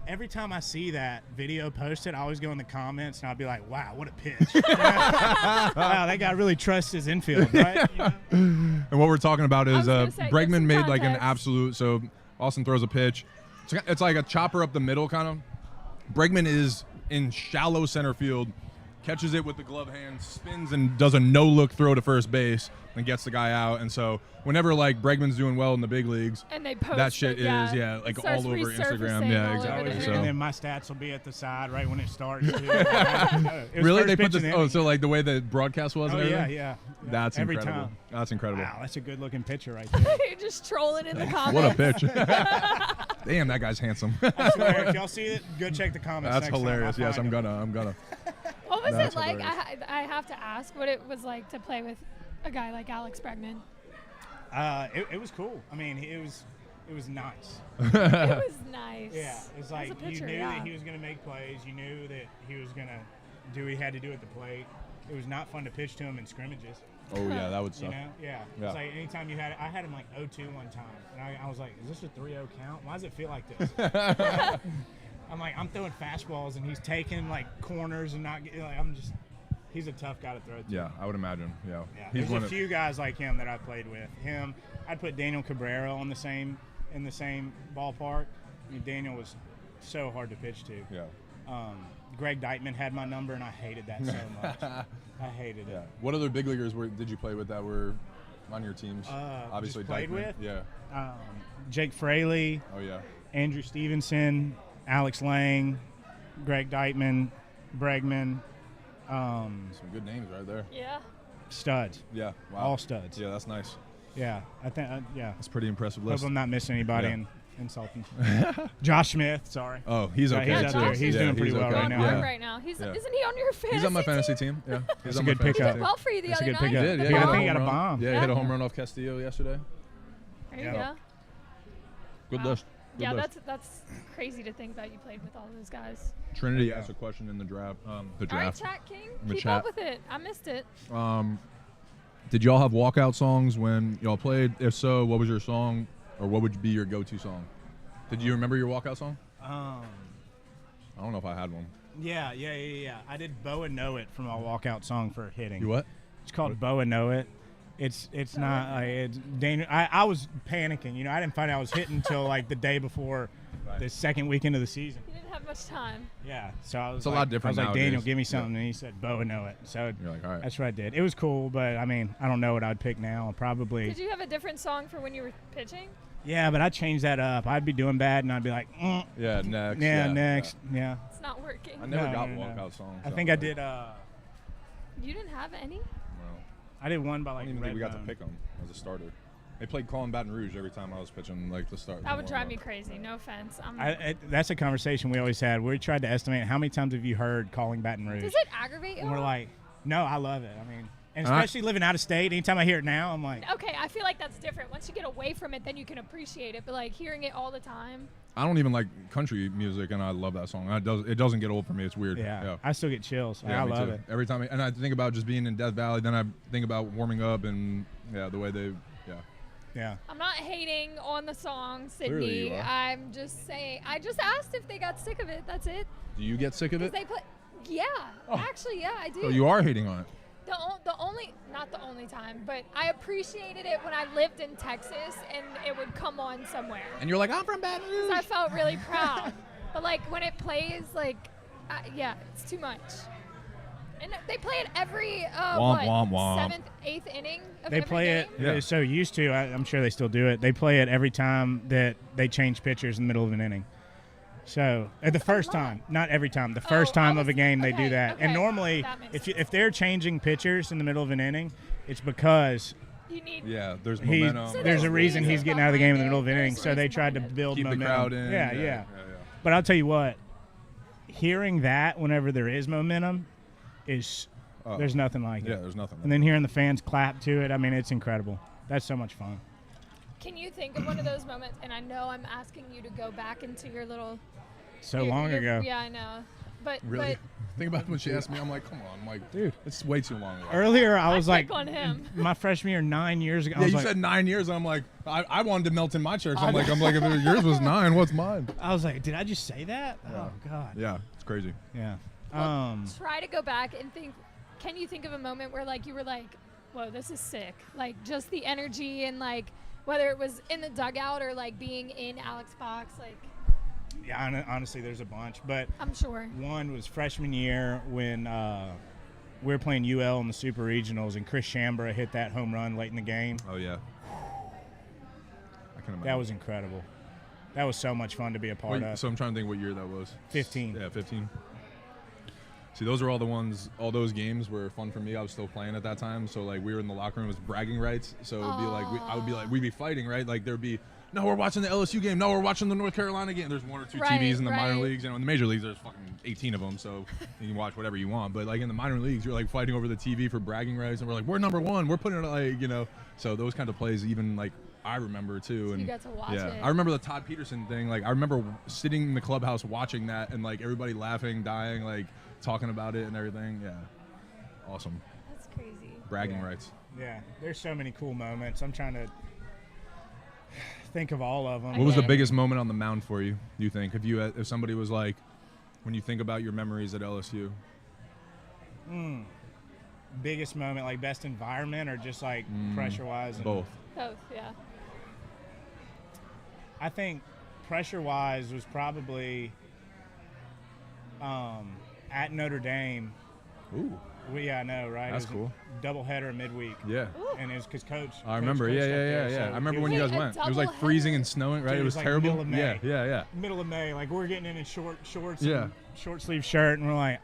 Every time I see that video posted, I always go in the comments and I'll be like, "Wow, what a pitch! Wow, that guy really trusts his infield, right?" You know? And what we're talking about I was is gonna say, give Bregman some made like an context. absolute. So Austin throws a pitch. It's like a chopper up the middle, kind of. Bregman is in shallow center field, catches it with the glove hand, spins and does a no-look throw to first base and gets the guy out. And so whenever like Bregman's doing well in the big leagues, and they post that shit it, yeah. is like It starts all over Instagram. resurfacing Yeah, all exactly. over So. And then my stats will be at the side right when it starts. Too. Really, they put this? Oh, so like the way the broadcast was. Oh and yeah, everything? yeah. That's every incredible. time. That's incredible. Wow, that's a good-looking pitcher right there. You're just trolling in the comments. What a pitch! Damn, that guy's handsome. I swear, if y'all see it, go check the comments. That's next time. hilarious. I'll Yes, find I'm him. gonna. What was That's it like? hilarious. I have to ask what it was like to play with a guy like Alex Bregman. It was cool. I mean, it was nice. It was nice. Yeah, it's like As a pitcher, you knew yeah. that he was going to make plays. You knew that he was going to do what he had to do at the plate. It was not fun to pitch to him in scrimmages. Oh yeah, that would You suck. know, yeah. Yeah. It's like anytime you had, I had him like 0-2 one time, and I was like, "Is this a 3-0 count? Why does it feel like this?" I'm like, I'm throwing fastballs, and he's taking like corners and not getting. Like, he's a tough guy to throw to. Yeah, I would imagine. Yeah, Yeah. He's There's one a of- few guys like him that I played with. Him, I'd put Daniel Cabrera in the same ballpark. I mean, Daniel was so hard to pitch to. Yeah. Greg Deitman had my number, and I hated that so much. I hated it. Yeah. What other big leaguers did you play with that were on your teams? Obviously, just played Dykeman. with? Yeah. Jake Fraley, Oh yeah. Andrew Stevenson, Alex Lang, Greg Deitman, Bregman, Some good names right there. Yeah. studs. Yeah. Wow. All studs. Yeah, that's nice. Yeah, I think. Yeah. That's a pretty impressive Hope list. I'm not missing anybody Yeah. and insulting. Josh Smith, sorry. Oh, he's Yeah, okay. he's out too. there. He's doing pretty well You're right on now. board Yeah. right now. Yeah. Isn't he on your fantasy He's on my team? fantasy team. Yeah. That's He's a on my good fantasy pickup. He team. did well for you the That's a other good night. pickup. He did, The yeah. He ball. I think he got a bomb. Yeah, he hit a home run off Castillo yesterday. There you Yeah. go. Good Wow. list. Good Yeah, list. that's crazy to think that you played with all those guys. Trinity Yeah. asked a question in the draft. The All right, draft. Chat King, The keep chat. up with it. I missed it. Did y'all have walkout songs when y'all played? If so, what was your song, or what would be your go-to song? Did you remember your walkout song? I don't know if I had one. Yeah. I did Bo and Know It from my walkout song for hitting. You what? It's called Bo and Know It. It's not like it's dangerous. I was panicking. You know, I didn't find out I was hitting until like the day before Right. the second weekend of the season. You didn't have much time. Yeah, so I was It's a like, lot different I was like, Daniel, nowadays. give me Yeah. something, and he said Bo and Know It. So You're like, all right. that's what I did. It was cool, but I mean, I don't know what I'd pick now. Probably. Did you have a different song for when you were pitching? Yeah, but I'd change that up. I'd be doing bad, and I'd be like, Yeah, next. yeah, next, yeah. It's not working. I never No, got no, no. walkout songs. I so think I like, did. You didn't have any? well, I did one by I like don't even think we got to Redbone. pick them as a starter. They played Calling Baton Rouge every time I was pitching, like the start. That would drive me crazy. No offense. That's a conversation we always had. We tried to estimate how many times have you heard Calling Baton Rouge? Does it aggravate you? And we're like, no, I love it. I mean, and I- especially living out of state. Anytime I hear it now, I'm like, Okay, I feel like that's different. Once you get away from it, then you can appreciate it. But like hearing it all the time, I don't even like country music, and I love that song. It doesn't get old for me. It's weird. yeah, I still get chills. Yeah, I me love too. it. Every time, and I think about just being in Death Valley. Then I think about warming up and the way they, Yeah. I'm not hating on the song, Clearly Sydney. you are. I'm just saying. I just asked if they got sick of it. That's it. Do you get sick of Because it? they put. Yeah, actually, yeah, I do. So you are hating on it. The only, not the only time, but I appreciated it when I lived in Texas and it would come on somewhere. And you're like, I'm from Baton Rouge. I felt really proud. But like when it plays, like, yeah, it's too much. And they play it every Womp, womp, womp. 7th, 8th inning of They every play it. game? Yeah. They're so used to. I'm sure they still do it. They play it every time that they change pitchers in the middle of an inning. So at the first lot. time, not every time. The first I time was- of a game, they do okay, that. And okay. normally, That makes if they're changing pitchers in the middle of an inning, it's because You need. Yeah, there's he, momentum. So there's there's a reason he's reason getting out of the game in the behind middle of an it. inning. There's So they reason tried to behind it. build Keep the momentum. crowd in. Yeah. But I'll tell you what, hearing that whenever there is momentum is there's nothing like Yeah, it. there's nothing. And then hearing the fans clap to it, I mean, it's incredible. That's so much fun. Can you think of one of those moments? And I know I'm asking you to go back into your little. So your- long your- ago. Yeah, I know. But Really? Think about when she asked me. I'm like, come on, I'm like, Dude. it's way too long ago. Earlier, I was like, pick on him. my freshman year, 9 years ago. I Yeah, was you like, said 9 years, and I'm like, I wanted to melt in my church. I'm like, if yours was 9, what's mine? I was like, did I just say that? Oh God. Yeah, it's crazy. Yeah. Try to go back and think. Can you think of a moment where like you were like, whoa, this is sick. Like just the energy and like whether it was in the dugout or like being in Alex box. Like Yeah. Honestly, there's a bunch, but I'm sure. one was freshman year when we were playing UL in the Super Regionals, and Chris Shambra hit that home run late in the game. Oh, yeah. I can imagine. That was incredible. That was so much fun to be a part of. So I'm trying to think what year that was. 15. Yeah, 15. See, those are all those games were fun for me. I was still playing at that time. So, like, we were in the locker room. It was bragging rights. So it would be like, we'd be fighting, right? Like, there'd be, no, we're watching the LSU game. No, we're watching the North Carolina game. There's 1 or 2 TVs in the minor leagues. You know, in the major leagues, there's fucking 18 of them. So you can watch whatever you want. But, like, in the minor leagues, you're, like, fighting over the TV for bragging rights. And we're like, we're number 1. We're putting it, like, you know. So those kind of plays, even, like, I remember, too. And you got to watch it. I remember the Todd Peterson thing. Like, I remember sitting in the clubhouse watching that and, like, everybody laughing, dying, like, talking about it and everything. Yeah. Awesome. That's crazy. Bragging rights. Yeah. There's so many cool moments. I'm trying to think of all of them. What was the biggest moment on the mound for you, do you think? If somebody was like, when you think about your memories at LSU? Biggest moment, like best environment or just like pressure-wise? Both. Both, yeah. I think pressure-wise was probably at Notre Dame. Ooh. I know, right? That's it was cool. A doubleheader midweek. Yeah. And it was because Coach. I remember. Coach Yeah. there, so I remember when it you was guys went. It was like freezing and snowing, right? Dude, it was like terrible. middle of May. Yeah. Middle of May. Like, we're getting in shorts Yeah. and short sleeve shirt, and we're like,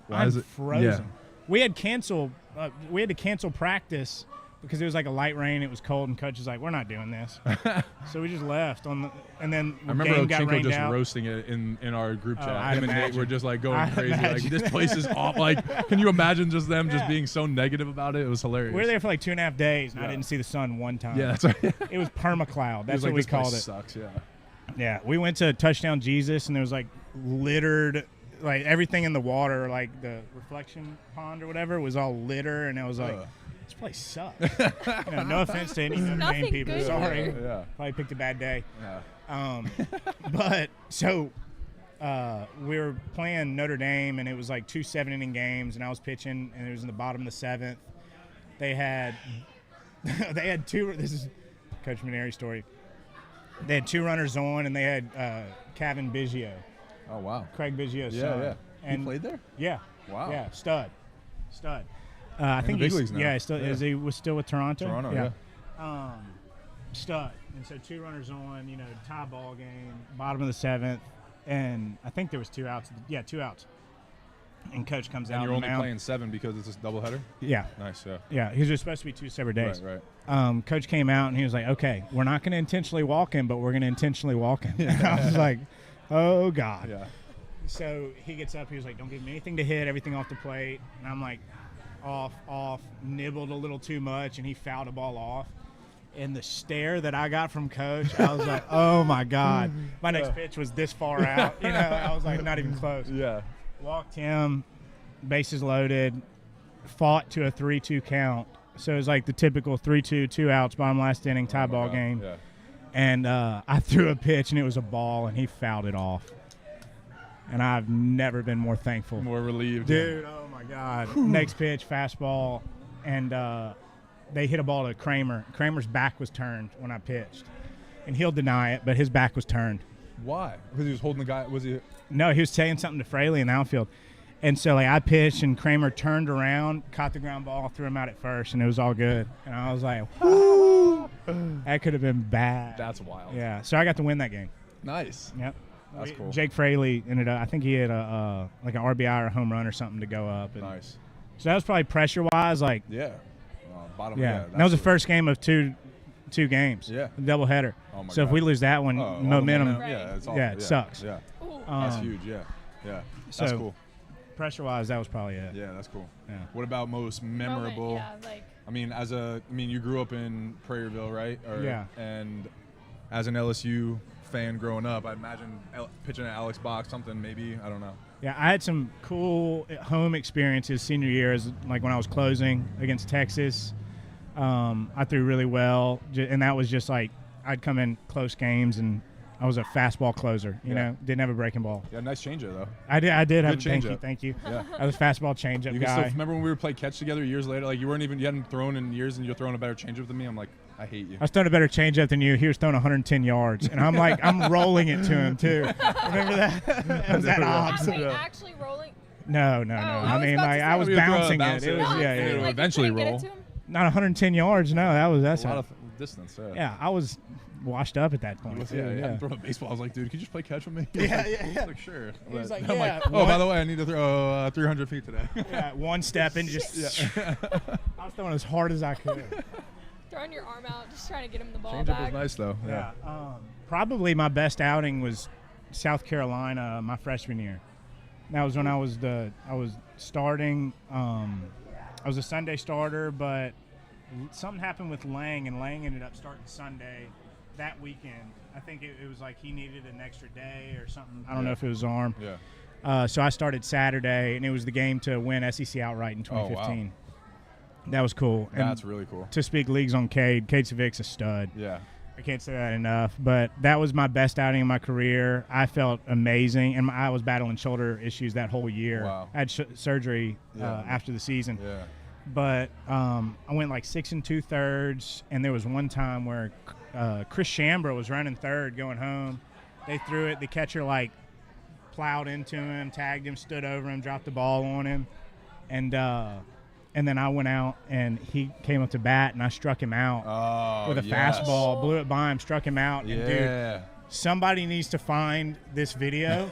Why I'm is it frozen. Yeah. We had to cancel practice because it was like a light rain. It was cold, and Coach was like, "We're not doing this." So we just left and then I remember game got Ochinko rained just out. roasting it in our group chat. I'd Him and Nate imagine. were just like going I'd crazy. Like, imagine. this place is off. Like, can you imagine just them just Yeah. being so negative about it? It was hilarious. We were there for like 2.5 days, and I Yeah. didn't see the sun one time. Yeah, that's right. It was permacloud. That's It was like, what we this place called it. Sucks. Yeah. Yeah, we went to Touchdown Jesus, and there was like littered, like everything in the water, like the reflection pond or whatever, was all litter, and I was like, this place sucks. No offense to any Notre Dame nothing people, good sorry. here. Yeah. Probably picked a bad day. Yeah. But so we were playing Notre Dame, and it was like 2 7-inning games, and I was pitching, and it was in the bottom of the 7th. They had two. This is Coach Maneri's story. They had 2 runners on, and they had Kevin Biggio, Oh wow. Craig Biggio's Yeah, son. yeah. And He played there? Yeah. Wow. Yeah, stud. I think the big he's leagues now. Yeah, still Yeah. is he was still with Toronto. Toronto, yeah. Stud. And so 2 runners on, tie ball game, bottom of the 7th, and I think there was 2 outs. Yeah, 2 outs. And Coach comes out. And you're on the only mound. playing 7 because it's a doubleheader? Yeah. Nice, yeah. Yeah, he was supposed to be 2 separate days. Right. Coach came out and he was like, "Okay, we're not going to intentionally walk him, but we're going to intentionally walk him." I was like, "Oh God." Yeah. So he gets up. He was like, "Don't give him anything to hit. Everything off the plate." And I'm like, off. Nibbled a little too much, and he fouled a ball off. And the stare that I got from Coach, I was like, "Oh my God!" My next pitch was this far out. I was like, not even close. Yeah. Walked him, bases loaded, fought to a 3-2 count. So it was like the typical 3-2, 2 outs, bottom last inning, tie ball game. Yeah. And I threw a pitch, and it was a ball, and he fouled it off. And I've never been more thankful. More relieved. Dude, oh my God. Next pitch, fastball, and they hit a ball to Kramer. Kramer's back was turned when I pitched. And he'll deny it, but his back was turned. Why? Because he was holding the guy. Was he? No, he was saying something to Fraley in the outfield. And so, I pitched, and Kramer turned around, caught the ground ball, threw him out at first, and it was all good. And I was like, whoo! That could have been bad. That's wild. Yeah, so I got to win that game. Nice. Yep. That's cool. Jake Fraley ended up, I think he had like an RBI or a home run or something to go up. And Nice. so that was probably pressure-wise, like, Yeah. Bottom. yeah. That was the first game of two games. Yeah. Doubleheader. Oh my so if God. we lose that one, All the momentum. Right. Yeah, it's all, Yeah, it sucks. Yeah. Ooh. That's huge. Yeah. Yeah. That's so- cool. Pressure-wise, that was probably it. Yeah, that's cool. Yeah. What about most memorable? Moment, yeah, like I mean, you grew up in Prairieville, right? Yeah. And as an LSU fan growing up, I imagine pitching at Alex Box, something maybe, I don't know. Yeah, I had some cool home experiences senior year, like when I was closing against Texas. I threw really well, and that was just like I'd come in close games, and I was a fastball closer. You know, didn't have a breaking ball. Yeah, nice changeup though. I did have. Good Thank you. Yeah. I was a fastball changeup You can guy. still remember when we were playing catch together years later? Like you hadn't thrown in years, and you're throwing a better changeup than me. I'm like, I hate you. I was throwing a better changeup than you. He was throwing 110 yards, and I'm like, I'm rolling it to him too. Remember that? It was that Are odds. we actually rolling? No. Oh, I mean, about to like say. I was You throw a bouncing it. bouncer. It was No, yeah. I'm saying, It'll like, you eventually couldn't get it roll. to him? Not 110 yards. No, that's a lot how. of distance. Yeah, I was washed up at that point. Yeah, too, yeah. Throwing a baseball. I was like, dude, could you just play catch with me? Yeah. He's like, sure. He was like, I'm yeah, like, oh, by the way, I need to throw 300 feet today. Yeah, one step and just. I was throwing as hard as I could. Throwing your arm out, just trying to get him the ball Change up back. was nice though. Yeah. Probably my best outing was South Carolina my freshman year. That was when I was starting. I was a Sunday starter, but something happened with Lang, and Lang ended up starting Sunday that weekend. I think it was like he needed an extra day or something. I don't know if it was arm. Yeah. So I started Saturday, and it was the game to win SEC outright in 2015. wow. That was cool. And That's really cool. to speak leagues on Cade Savic's a stud. Yeah. I can't say that enough, but that was my best outing in my career. I felt amazing, and I was battling shoulder issues that whole year. Wow. I had surgery after the season. Yeah. But I went like 6 2/3, and there was one time where Chris Shambra was running third going home. They threw it. The catcher like plowed into him, tagged him, stood over him, dropped the ball on him, and then I went out and he came up to bat and I struck him out with a fastball, blew it by him, struck him out. Yeah. And dude, somebody needs to find this video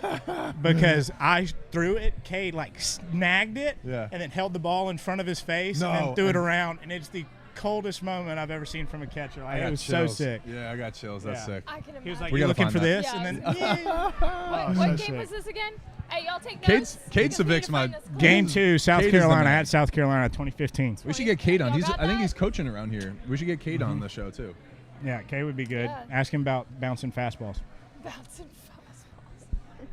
because I threw it. Cade like snagged it and then held the ball in front of his face and then threw it around. And it's the coldest moment I've ever seen from a catcher. Like, it was chills. so sick. Yeah, I got chills. That's sick. I can imagine. He was like, We "You gotta looking find for that. this?" Yeah. And then What so game was sick. this again? Hey, y'all take Cade notes. Savic's because we need to my find this clip. Game 2, South Cade is the Carolina man. at South Carolina, 2015. We should get Cade on. Y'all He's got I think that? he's coaching around here. We should get Cade on the show too. Yeah, Kay would be good. Yeah. Ask him about bouncing fastballs. Bouncing fastballs. I'm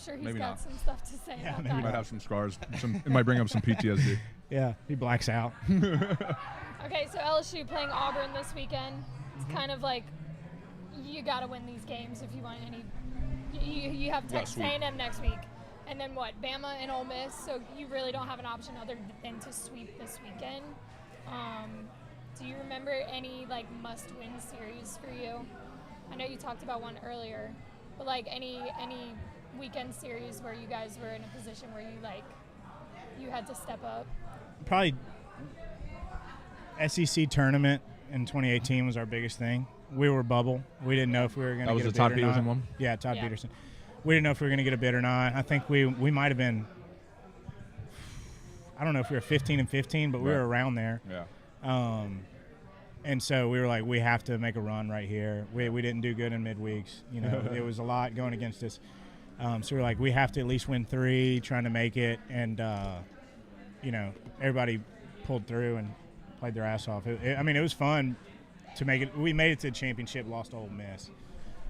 sure he's Maybe got not. some stuff to say about maybe He might that. have some scars. It might bring up some PTSD. Yeah, he blacks out. Okay, so LSU playing Auburn this weekend. It's kind of like you got to win these games if you want any. You have Texas sweep. A&M next week, and then what? Bama and Ole Miss. So you really don't have an option other than to sweep this weekend. Do you remember any like must-win series for you? I know you talked about one earlier, but like any weekend series where you guys were in a position where you had to step up. Probably SEC tournament in 2018 was our biggest thing. We were bubble. We didn't know if we were going to That was get a the Todd bid or Peterson not. one? Yeah, Todd Yeah. Peterson. We didn't know if we were going to get a bid or not. I think we might have been. I don't know if we were 15-15, but we Right. were around there. Yeah. And so we were like, we have to make a run right here. We didn't do good in midweeks. You know, it was a lot going against us. So we were like, we have to at least win 3, trying to make it. And, you know, everybody pulled through and played their ass off. I mean, it was fun to make it. We made it to the championship, lost to Ole Miss.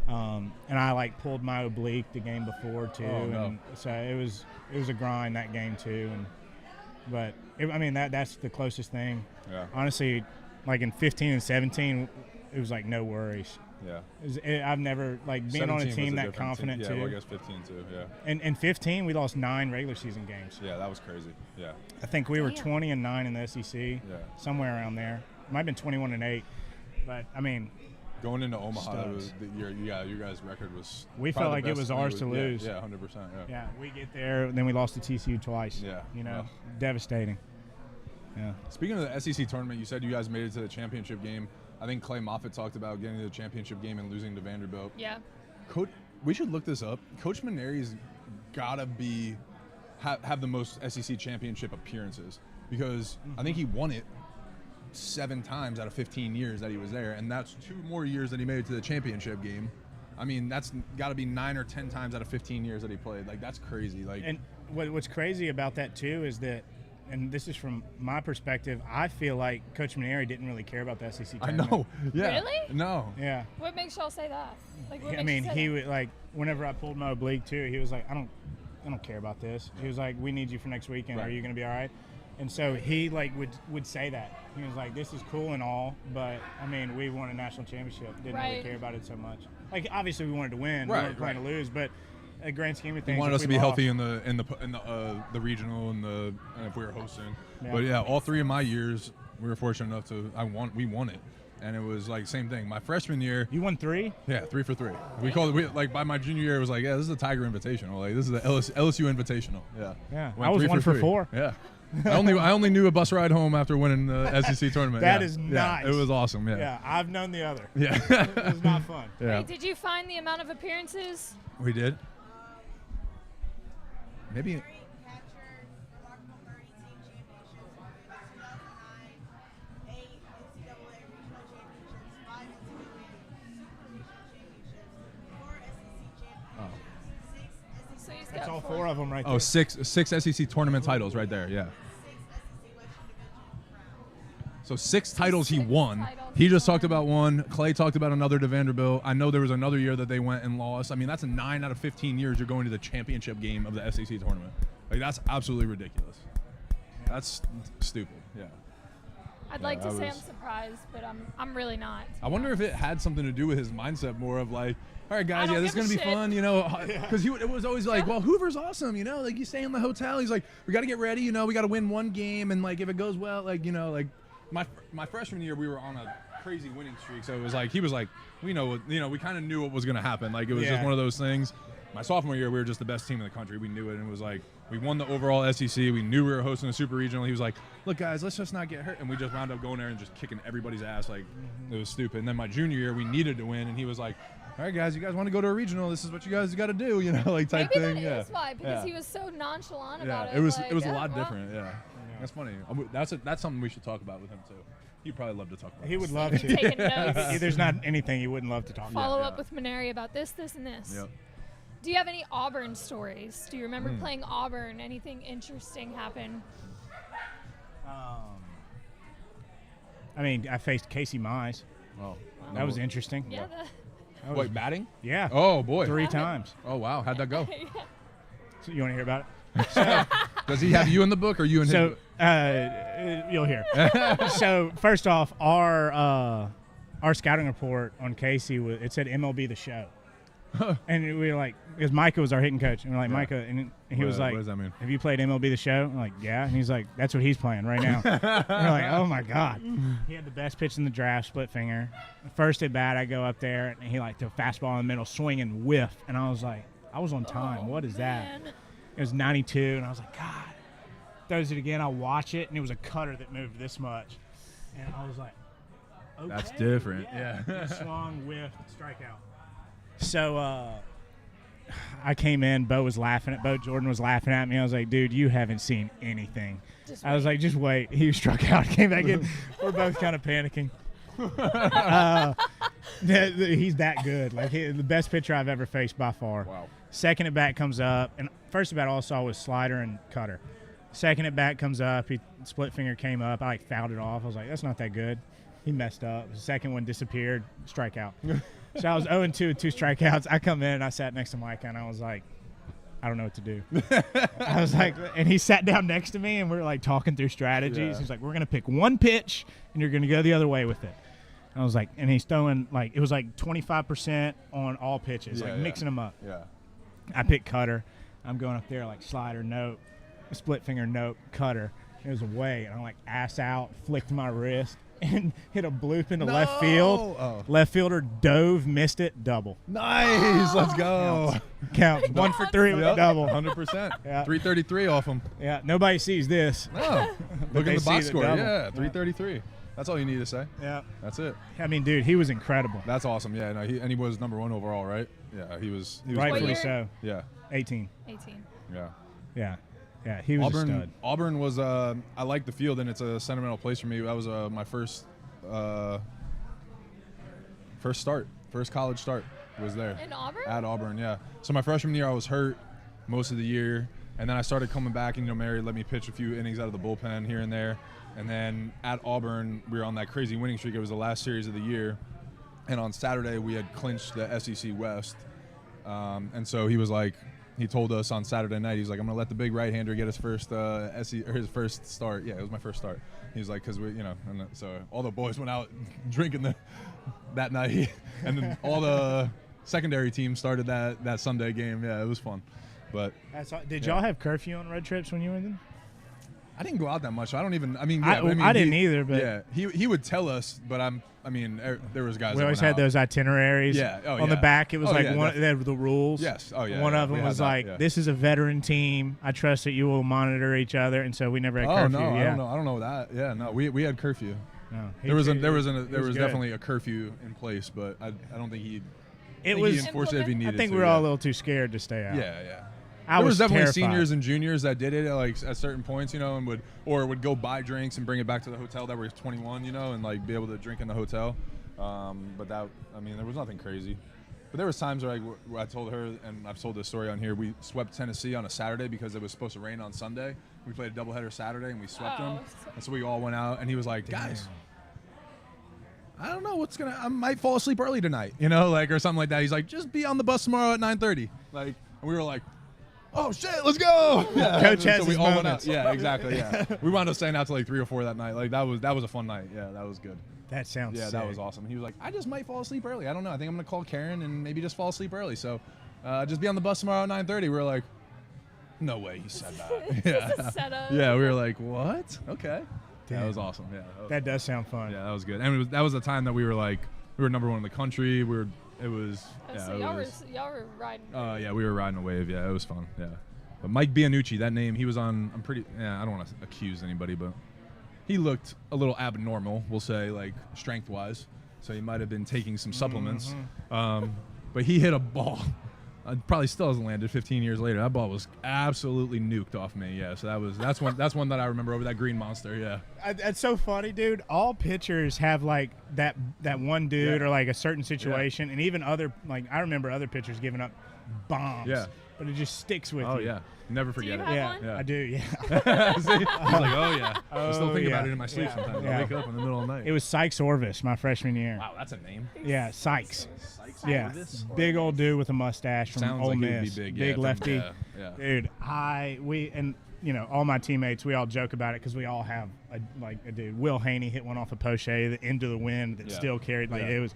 And I, like, pulled my oblique the game before, too. Oh, no. And so it was a grind that game, too. But, I mean, that's the closest thing. Yeah. Honestly, like in 15 and 17, it was like no worries. Yeah. I've never, like, being on a 17 was team that different confident team. too. Yeah, well, I guess 15 too. Yeah. And in 15, we lost 9 regular season games. Yeah, that was crazy. Yeah. I think we were Damn. 20-9 in the SEC, somewhere around there. Might have been 21-8, but I mean, Going into Omaha, that was Studs. your guys' record was. We probably felt like the it best was thing ours to lose. Yeah, 100%. Yeah. yeah, we get there, then we lost to TCU twice. Yeah, you know, ugh. devastating. Yeah. Speaking of the SEC tournament, you said you guys made it to the championship game. I think Clay Moffitt talked about getting to the championship game and losing to Vanderbilt. Yeah. We should look this up. Coach Maneri's gotta have the most SEC championship appearances because I think he won it 7 times out of 15 years that he was there, and that's 2 more years that he made it to the championship game. I mean, that's got to be 9 or 10 times out of 15 years that he played. Like, that's crazy. Like, And what's crazy about that too is that, and this is from my perspective, I feel like Coach Maneri didn't really care about the SEC I tournament. know. Yeah. Really? No. Yeah. What makes y'all say that? Like, what I makes mean, you say he that? would, like, whenever I pulled my oblique too, he was like, I don't care about this. He was like, we need you for next weekend. Are Right. you going to be all right? And so he like would say that. He was like, this is cool and all, but I mean, we won a national championship. Didn't really Right. care about it so much. Like, obviously we wanted to win. We Right, weren't playing right. to lose, but a grand scheme of He things, wanted if us to we be lost- healthy in the regional and if we were hosting. Yeah. But yeah, all 3 of my years we were fortunate enough to we won it. and it was like same thing. My freshman year, You won 3? yeah, 3 for 3. We called it like by my junior year, it was like, yeah, this is the Tiger Invitational. Like this is the LSU Invitational. Yeah. Yeah. Went I was 3 1 for 3. 4. Yeah. I only knew a bus ride home after winning the SEC tournament. That yeah. is Yeah, nice. it was awesome. Yeah. Yeah, I've known the other. Yeah. It was not fun. Yeah. Wait, did you find the amount of appearances? We did. Maybe. So he's That's got all 4. 4 of them right there. Oh, six SEC tournament titles right there. Yeah. So 6 titles he 6 won. titles He just he talked won. about one. Clay talked about another to Vanderbilt. I know there was another year that they went and lost. I mean, that's a 9 out of 15 years you're going to the championship game of the SEC tournament. Like that's absolutely ridiculous. That's stupid. Yeah. I'd like to that say was- I'm surprised, but I'm really not. I wonder if it had something to do with his mindset more of like, all right, guys, I yeah, don't this is give going a to be shit. fun, you know, because it was always like, well, Hoover's awesome, you know, like you stay in the hotel. He's like, we got to get ready, you know, we got to win one game. And like, if it goes well, like, you know, like my freshman year, we were on a crazy winning streak. So it was like, he was like, we know, you know, we kind of knew what was going to happen. Like, it was just Yeah. one of those things. My sophomore year, we were just the best team in the country. We knew it. And it was like, we won the overall SEC. We knew we were hosting a super regional. He was like, look, guys, let's just not get hurt. And we just wound up going there and just kicking everybody's ass. Like, it was stupid. And then my junior year, we needed to win. And he was like, all right, guys, you guys want to go to a regional? This is what you guys got to do, you know, like type Maybe thing. that Yeah. is why, because Yeah. he was so nonchalant Yeah, about it. it was like, a yeah, lot well, different. Yeah. That's funny. That's something we should talk about with him too. He'd probably love to talk about. He would this. love to. Taking notes. There's not anything he wouldn't love to talk about. Follow Yeah. up with Maneri about this, and this. Yep. Do you have any Auburn stories? Do you remember Hmm. playing Auburn? Anything interesting happen? I mean, I faced Casey Mize. Oh, That was interesting. Yeah. That was- Wait, batting? Yeah. Oh boy. 3 times. Oh wow, how'd that go? So you want to hear about it? Does he have you in the book or you in his So book? you'll hear. So first off, our scouting report on Casey it said MLB the Show, and we were like, because Micah was our hitting coach, and we're like, Yeah. Micah, and he was What like, does that mean? have you played MLB the Show? I'm like, yeah, and he's like, that's what he's playing right now. And we're like, oh my god, he had the best pitch in the draft, split finger. First at bat, I go up there, and he like threw a fastball in the middle, swing and whiff, and I was like, I was on time. What is that? Man. It was 92, and I was like, God. Throws it again. I'll watch it, and it was a cutter that moved this much. And I was like, okay. That's different, yeah. And swung, whiffed, strikeout. So I came in. Bo Jordan was laughing at me. I was like, dude, you haven't seen anything. Just I was wait. like, just wait. He struck out, came back in. We're both kind of panicking. He's that good. Like the best pitcher I've ever faced by far. Wow. Second at bat comes up, and first at bat all I saw was slider and cutter. Second at bat comes up, he split finger came up. I like fouled it off. I was like, that's not that good. He messed up. The second one disappeared, strikeout. So I was 0-2 with 2 strikeouts. I come in and I sat next to Micah, and I was like, I don't know what to do. I was like, and he sat down next to me, and we were like talking through strategies. Yeah. He's like, we're gonna pick one pitch, and you're gonna go the other way with it. And I was like, and he's throwing like it was like 25% on all pitches, Yeah, like yeah. mixing them up. Yeah. I picked cutter. I'm going up there like slider, nope, split finger, nope, cutter. It was away, and I like ass out, flicked my wrist, and hit a bloop into left field. Oh. Left fielder dove, missed it, double. Nice. Let's go. Counts. 1 for 3 with a double. 100%. Yeah. 333 off him. Yeah, nobody sees this. Oh. Look they at the see box the score. double. Yeah, 333. That's all you need to say. Yeah. That's it. I mean, dude, he was incredible. That's awesome. Yeah, no, he was number 1 overall, right? Yeah, he was Rightfully year? so. Yeah. 18. 18. Yeah. Yeah. Yeah, he was a stud. Auburn was I like the field, and it's a sentimental place for me. That was my first college start was there. In Auburn? At Auburn, yeah. So my freshman year I was hurt most of the year, and then I started coming back, and Mary let me pitch a few innings out of the bullpen here and there. And then at Auburn, we were on that crazy winning streak. It was the last series of the year. And on Saturday, we had clinched the SEC West. And so he told us on Saturday night, he's like, I'm going to let the big right-hander get his first his first start. Yeah, it was my first start. He's like, because and so all the boys went out drinking that night. And then all the secondary teams started that Sunday game. Yeah, it was fun. But Did y'all have curfew on road trips when you were in them? I didn't go out that much. So I don't even. I mean, I didn't either. But yeah, he would tell us. But there was guys. We that always went had out. those itineraries. Yeah. Oh, on the yeah. back, it was Oh, like yeah, one. They had the rules. Yes. Oh yeah. One of we them had was that, like, yeah. "This is a veteran team. I trust that you will monitor each other." And so we never had curfew. no, yeah. I don't know that. Yeah, no, we had curfew. No, There was good. definitely a curfew in place, but I don't think he. It he was. enforced it if he needed I think to, we were all yeah. a little too scared to stay out. Yeah. I there was was definitely terrified. seniors and juniors that did it like at certain points, and would go buy drinks and bring it back to the hotel that were 21, and like be able to drink in the hotel. But there was nothing crazy. But there was times where I told her, and I've told this story on here, we swept Tennessee on a Saturday because it was supposed to rain on Sunday. We played a doubleheader Saturday and we swept them. And so we all went out, and he was like, guys, I don't know I might fall asleep early tonight, or something like that. He's like, just be on the bus tomorrow at 9:30. And we were like, oh shit, let's go! Yeah. Coach has so we his all went moments. out. Yeah, exactly. Yeah, we wound up staying out till like 3 or 4 that night. Like that was a fun night. Yeah, that was good. That sounds. Yeah, sick. that was awesome. He was like, I just might fall asleep early. I don't know. I think I'm gonna call Karen and maybe just fall asleep early. So, just be on the bus tomorrow at 9:30. We were like, no way he said that. It's a setup. Yeah, we were like, what? Okay. Damn. That was awesome. Yeah. That does sound fun. Yeah, that was good. And that was the time that we were like, we were number 1 in the country. It was. So y'all were riding. Yeah, we were riding a wave. Yeah, it was fun. Yeah. But Mike Bianucci, that name, he was on. I don't want to accuse anybody, but he looked a little abnormal, we'll say, like strength-wise. So he might have been taking some supplements. But he hit a ball. Probably still hasn't landed 15 years later. That ball was absolutely nuked off me. Yeah, so that's one that I remember over that green monster. Yeah. That's so funny, dude. All pitchers have like that one dude or like a certain situation, and even other I remember other pitchers giving up bombs. Yeah. But it just sticks with you. Oh yeah, never forget you it. have Yeah, one? Yeah. I do. Yeah. See? I was like, oh yeah. I still think about yeah. it in my sleep Yeah. sometimes. Yeah. I wake up in the middle of the night. It was Sykes Orvis my freshman year. Wow, that's a name. Yeah, Sykes. Sykes Yeah, Orvis? big old dude with a mustache from Sounds Ole like he'd Miss. be big. Big yeah, lefty. Yeah. Dude, all my teammates, we all joke about it because we all have a dude. Will Haney hit one off a poche into the wind that still carried. It was.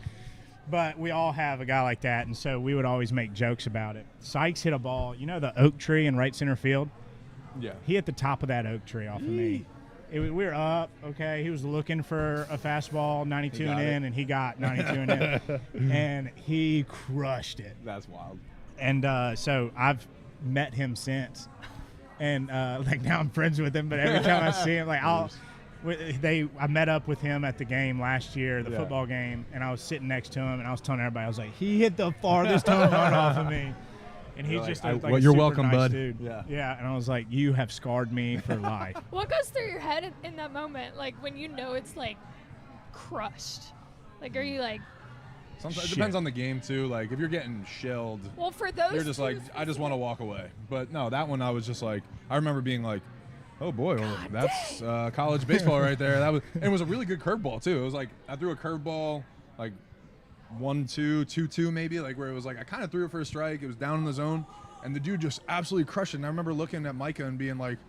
But we all have a guy like that, and so we would always make jokes about it. Sykes hit a ball, the oak tree in right center field? Yeah. He hit the top of that oak tree off of me. We were up, okay. He was looking for a fastball, 92 and in, and he got 92 and in. And he crushed it. That's wild. And so I've met him since. And now I'm friends with him, but every time I see him, I met up with him at the game last year, the football game, and I was sitting next to him, and I was telling everybody, I was like, he hit the farthest home run off of me. And he's just a you're super welcome, nice bud. dude. Yeah, and I was like, you have scarred me for life. What goes through your head in that moment, like when it's like crushed? Like, are you like? Sometimes it Shit. depends on the game too. Like if you're getting shelled, Well, for those, you're just like, I just want to walk away. But no, that one I was just like, I remember being like, oh boy, well, that's college baseball right there. It was a really good curveball too. It was like I threw a curveball like 1-2, 2-2 maybe, like where it was like I kind of threw it for a strike. It was down in the zone, and the dude just absolutely crushed it. And I remember looking at Micah and being like,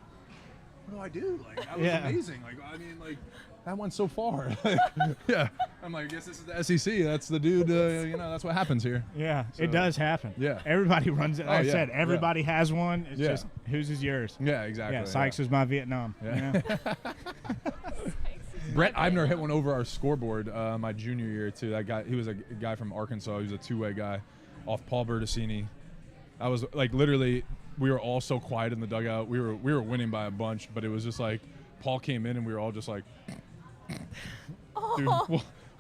what do I do? Like that was amazing. Like that went so far. Yeah, I'm like, I guess this is the SEC. That's the dude. That's what happens here. Yeah, So, it does happen. yeah. Everybody runs it. Like I said, yeah. everybody has one. It's just, whose is yours? Yeah, exactly. Yeah, Sykes was my Vietnam. Yeah. Brett Eibner hit one over our scoreboard my junior year too. That guy, he was a guy from Arkansas. He was a two-way guy off Paul Bertocini. I was like, literally, we were all so quiet in the dugout. We were winning by a bunch, but it was just like Paul came in and we were all just like, dude,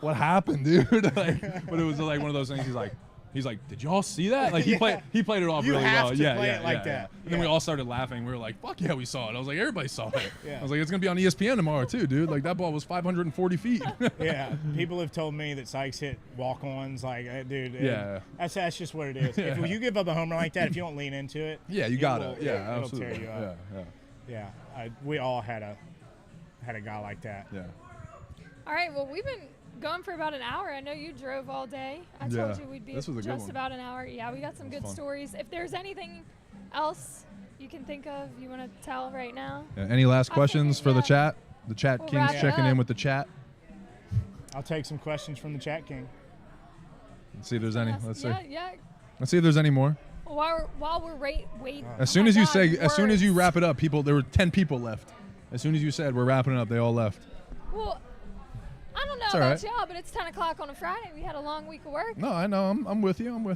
what happened, dude? But it was like one of those things. He's like, did y'all see that? Like he played it off You really have well. to Yeah, play yeah, it like yeah, that. And then we all started laughing. We were like, fuck yeah, we saw it. I was like, everybody saw it. Yeah. I was like, it's gonna be on ESPN tomorrow too, dude. Like that ball was 540 feet. Yeah, people have told me that Sykes hit walk-ons. Like, dude, Yeah. that's just what it is. Yeah. If you give up a home run like that, if you don't lean into it, Yeah, you got it. Yeah, it'll absolutely. tear you up. Yeah. Yeah, we all had a guy like that. Yeah. all right. Well, we've been going for about an hour. I know you drove all day. I told Yeah, you we'd be this was a good just one. about an hour. Yeah, we got some good fun. stories. If there's anything else you can think of you want to tell right now, Yeah, any last questions for the chat? The chat We'll king's wrap it checking up. in with the chat. I'll take some questions from the chat king. Let's see if there's any. Let's see. Yeah. Let's see if there's any more. While we're waiting. As soon as you wrap it up, there were 10 people left. As soon as you said we're wrapping it up, they all left. Well, I don't know It's all about right. y'all, but it's 10 o'clock on a Friday. We had a long week of work. No, I know. I'm with you. I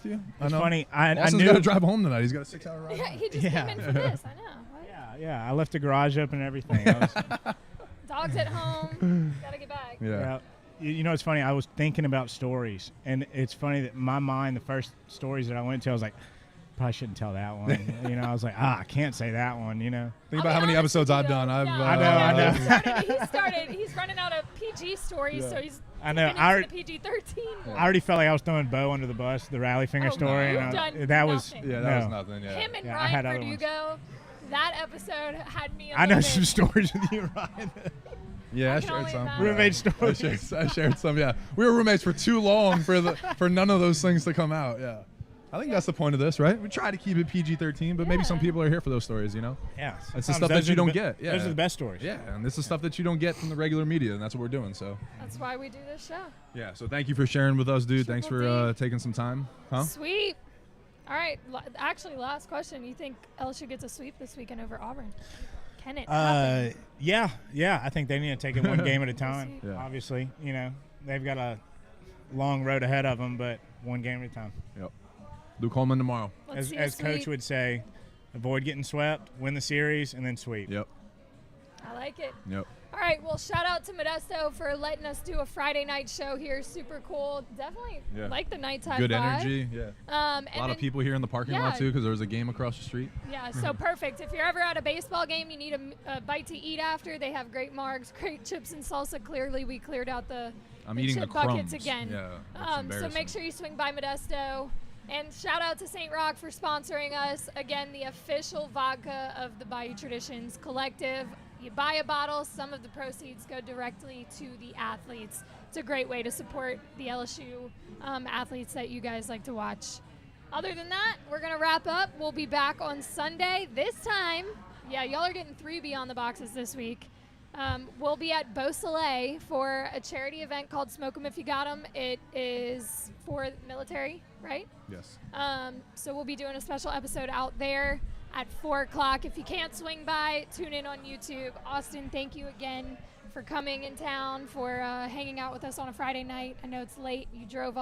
It's know. funny. I Austin's knew. got to drive home tonight. He's got a 6-hour ride. Yeah, home. he just Yeah. came in for this. I know. What? Yeah. I left the garage open and everything. I was, Dog's at home. Gotta get back. Yeah. yeah. You know, it's funny. I was thinking about stories, and it's funny that in my mind, the first stories that I went to, I was like, probably shouldn't tell that one. You know, I was like, I can't say that one. You know. Think I'll about how be many honest episodes with I've you, done. though. I've. I know. He started. He's running out of PG stories, so he's. I know. I the PG-13. I already felt like I was throwing Bo under the bus, the Rally Finger Oh, story. you've and done that was nothing. Yeah, that was nothing. Yeah. Him and Yeah, I had Ryan other ones. Verdugo. That episode had me. I know livid. some stories with you, Ryan. Yeah, I can shared only some. imagine. Roommate stories. I shared some. Yeah, we were roommates for too long for none of those things to come out. Yeah, I think that's the point of this, right? We try to keep it PG-13, but maybe some Yeah. people are here for those stories, you know? Yeah, It's the sometimes stuff those that you are the don't be- get. Yeah, Those are the best stories. Yeah, and this is stuff that you don't get from the regular media, and that's what we're doing. So That's why we do this show. yeah, so thank you for sharing with us, dude. Thanks Triple for D. taking some time. Huh? Sweep. All right. Actually, last question. You think LSU gets a sweep this weekend over Auburn? Can it happen? Yeah. I think they need to take it one game at a time. Yeah. Obviously, you know, they've got a long road ahead of them, but one game at a time. Yep. Luke Holman tomorrow. Let's see a As coach sweep. would say, avoid getting swept, win the series, and then sweep. Yep. I like it. Yep. All right. Well, shout out to Modesto for letting us do a Friday night show here. Super cool. Definitely Yeah. like the nighttime Good vibe. energy. Yeah. And A lot of then- people here in the parking lot Yeah. too, because there was a game across the street. Yeah, so perfect. If you're ever at a baseball game, you need a bite to eat after. They have great margs, great chips and salsa. Clearly, we cleared out the I'm the eating chip the buckets crumbs. again. Yeah. that's So embarrassing. make sure you swing by Modesto. And shout out to St. Rock for sponsoring us. Again, the official vodka of the Bayou Traditions Collective. You buy a bottle, some of the proceeds go directly to the athletes. It's a great way to support the LSU athletes that you guys like to watch. Other than that, we're going to wrap up. We'll be back on Sunday. This time, yeah, y'all are getting 3 Beyond the Boxes this week. We'll be at Beausoleil for a charity event called Smoke 'em If You Got 'em. It is for military, right? Yes. So we'll be doing a special episode out there at 4 o'clock. If you can't swing by, tune in on YouTube. Austin, thank you again for coming in town, for hanging out with us on a Friday night. I know it's late. You drove all